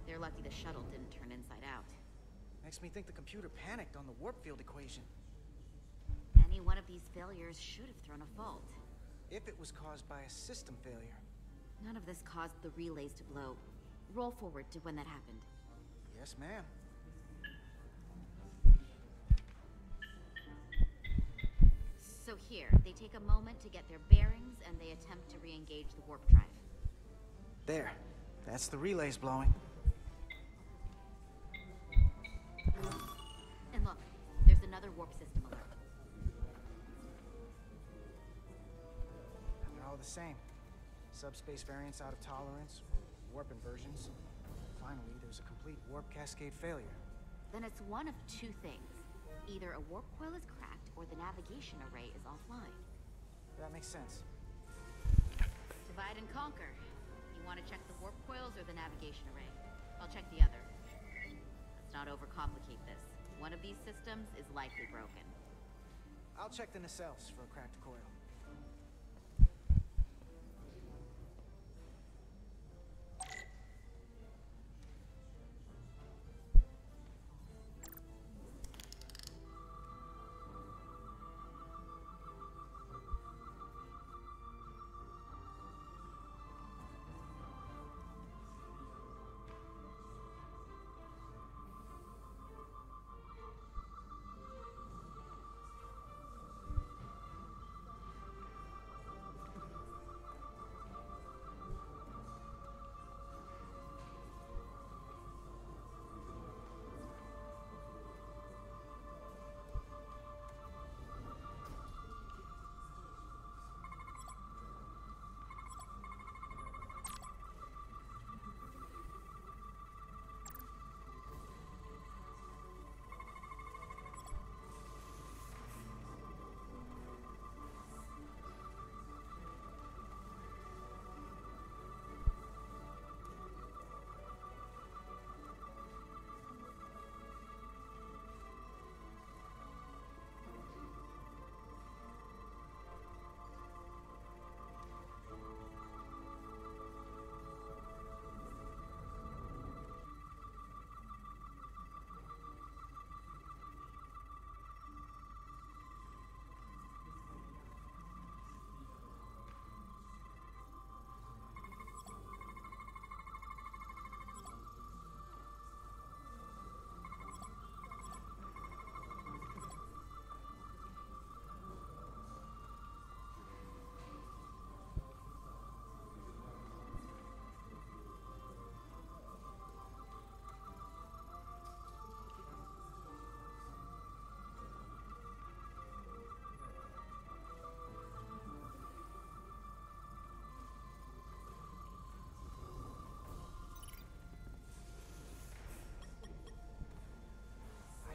H: They're lucky the shuttle didn't turn inside out.
G: Makes me think the computer panicked on the warp field equation.
H: Any one of these failures should have thrown a fault.
G: If it was caused by a system failure.
H: None of this caused the relays to blow. Roll forward to when that happened.
G: Yes, ma'am.
H: So here, they take a moment to get their bearings and they attempt to re-engage the warp drive.
G: There. That's the relays blowing.
H: And look, there's another warp system alert.
G: They're all the same. Subspace variance out of tolerance, warp inversions. Finally, there's a complete warp cascade failure.
H: Then it's one of two things. Either a warp coil is cracked or the navigation array is offline.
G: That makes sense.
H: Divide and conquer. You want to check the warp coils or the navigation array? I'll check the other. Let's not overcomplicate this. One of these systems is likely broken.
G: I'll check the nacelles for a cracked coil.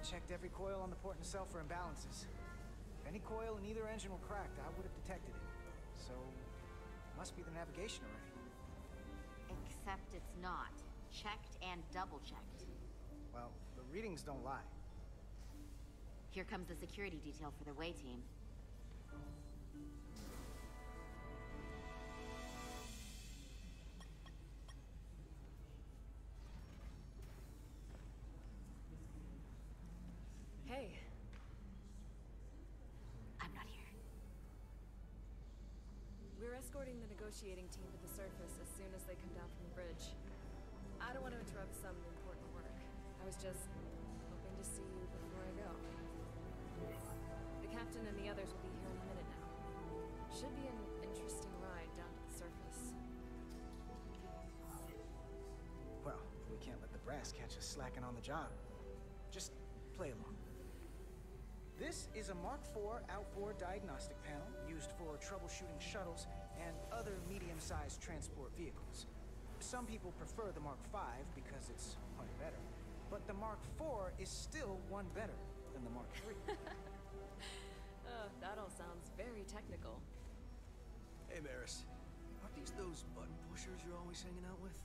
G: I checked every coil on the port nacelle for imbalances. If any coil in either engine were cracked, I would have detected it. So, it must be the navigation array.
H: Except it's not. Checked and double-checked.
G: Well, the readings don't lie.
H: Here comes the security detail for the way team.
J: Hey.
H: I'm not here.
J: We're escorting the negotiating team to the surface as soon as they come down from the bridge. I don't want to interrupt some important work. I was just hoping to see you before I go. The captain and the others will be here in a minute now. Should be an interesting ride down to the surface.
G: Well, we can't let the brass catch us slacking on the job. Just play along. This is a Mark IV outboard diagnostic panel used for troubleshooting shuttles and other medium-sized transport vehicles. Some people prefer the Mark V because it's one better, but the Mark IV is still one better than the Mark III.
J: That all sounds very technical.
K: Hey, Maris. Aren't these those button pushers you're always hanging out with?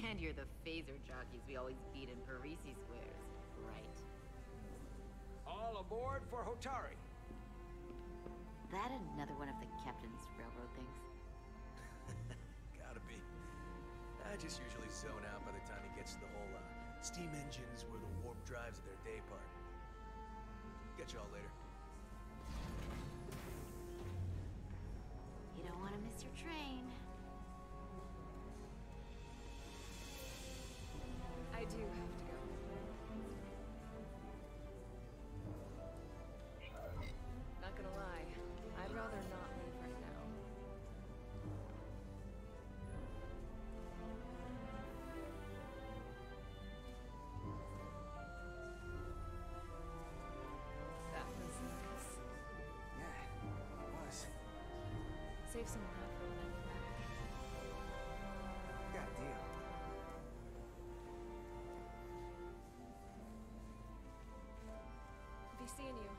H: And you're the phaser jockeys we always beat in Parisi squares, right?
K: All aboard for Hotari.
H: That another one of the captain's railroad things?
K: Gotta be. I just usually zone out by the time he gets to the whole steam engines were the warp drives of their day part. Get y'all later.
H: You don't want to miss your train.
J: I do have to go. Not gonna lie, I'd rather not leave right now. That was nice.
G: Yeah, it was.
J: Save some of that for when I get back.
G: Got a deal.
J: Be seeing you.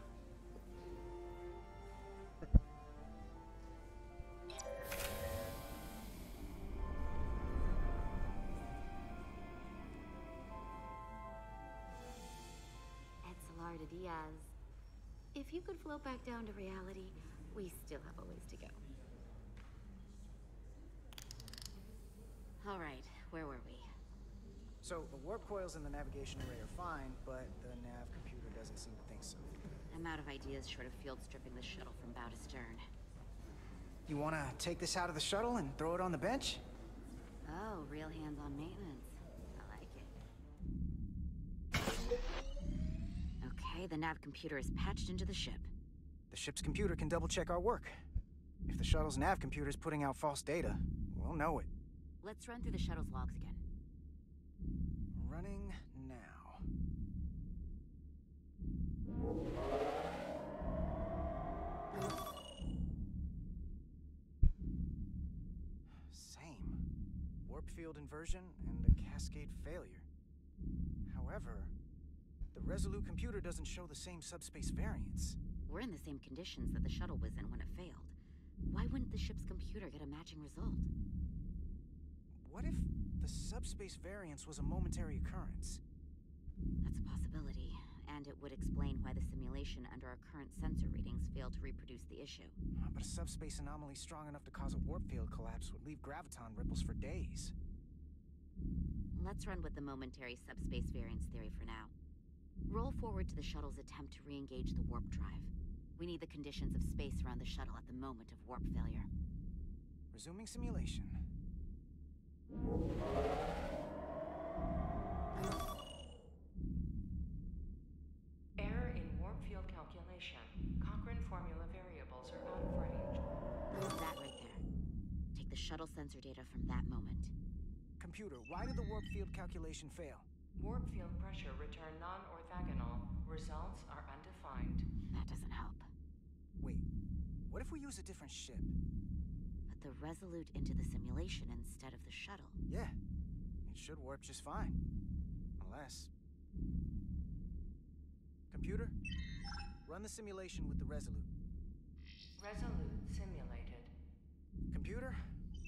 H: Etzelarda Diaz. If you could float back down to reality, we still have a ways to go. All right, where were we?
G: So, the warp coils in the navigation array are fine, but the nav computer doesn't seem to think so.
H: I'm out of ideas short of field stripping the shuttle from bow to stern.
G: You wanna take this out of the shuttle and throw it on the bench?
H: Oh, real hands-on maintenance. I like it. Okay, the nav computer is patched into the ship.
G: The ship's computer can double-check our work. If the shuttle's nav computer is putting out false data, we'll know it.
H: Let's run through the shuttle's logs again.
G: Running now. Same. Warp field inversion and a cascade failure. However, the Resolute computer doesn't show the same subspace variance.
H: We're in the same conditions that the shuttle was in when it failed. Why wouldn't the ship's computer get a matching result?
G: What if the subspace variance was a momentary occurrence?
H: That's a possibility, and it would explain why the simulation under our current sensor readings failed to reproduce the issue.
G: But a subspace anomaly strong enough to cause a warp field collapse would leave graviton ripples for days.
H: Let's run with the momentary subspace variance theory for now. Roll forward to the shuttle's attempt to re-engage the warp drive. We need the conditions of space around the shuttle at the moment of warp failure.
G: Resuming simulation.
M: Error in warp field calculation. Cochrane formula variables are out of range.
H: That right there. Take the shuttle sensor data from that moment.
G: Computer, why did the warp field calculation fail?
M: Warp field pressure returned non-orthogonal. Results are undefined.
H: That doesn't help.
G: Wait, what if we use a different ship?
H: Put the Resolute into the simulation instead of the shuttle.
G: Yeah, it should warp just fine. Unless... Computer, run the simulation with the Resolute.
M: Resolute simulated.
G: Computer,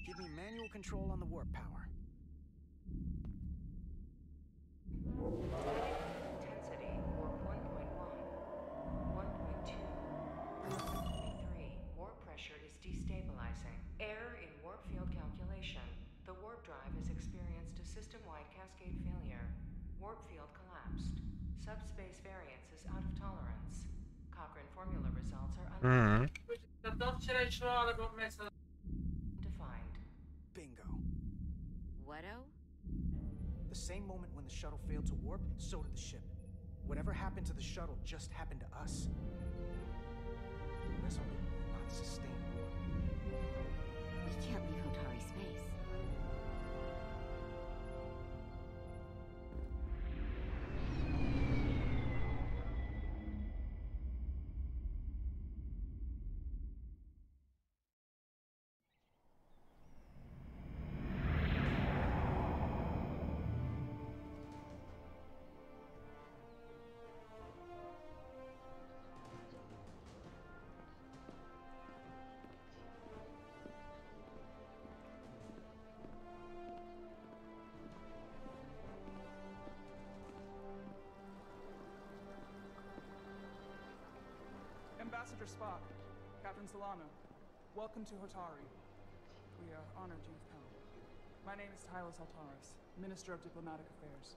G: give me manual control on the warp power.
M: Intensity, warp 1.1. 1.2. 1.3. Warp pressure is destabilizing. Error in warp field calculation. The warp drive has experienced a system-wide cascade failure. Warp field collapsed. Subspace variance is out of tolerance. Cochrane formula results are undefined.
G: Bingo.
H: What-o?
G: The same moment when the shuttle failed to warp, so did the ship. Whatever happened to the shuttle just happened to us. The Resolute will not sustain warp.
H: We can't leave Hotari space.
Q: Ambassador Spock, Captain Solano, welcome to Hotari. We are honored you've come. My name is Tylos Altaris, Minister of Diplomatic Affairs.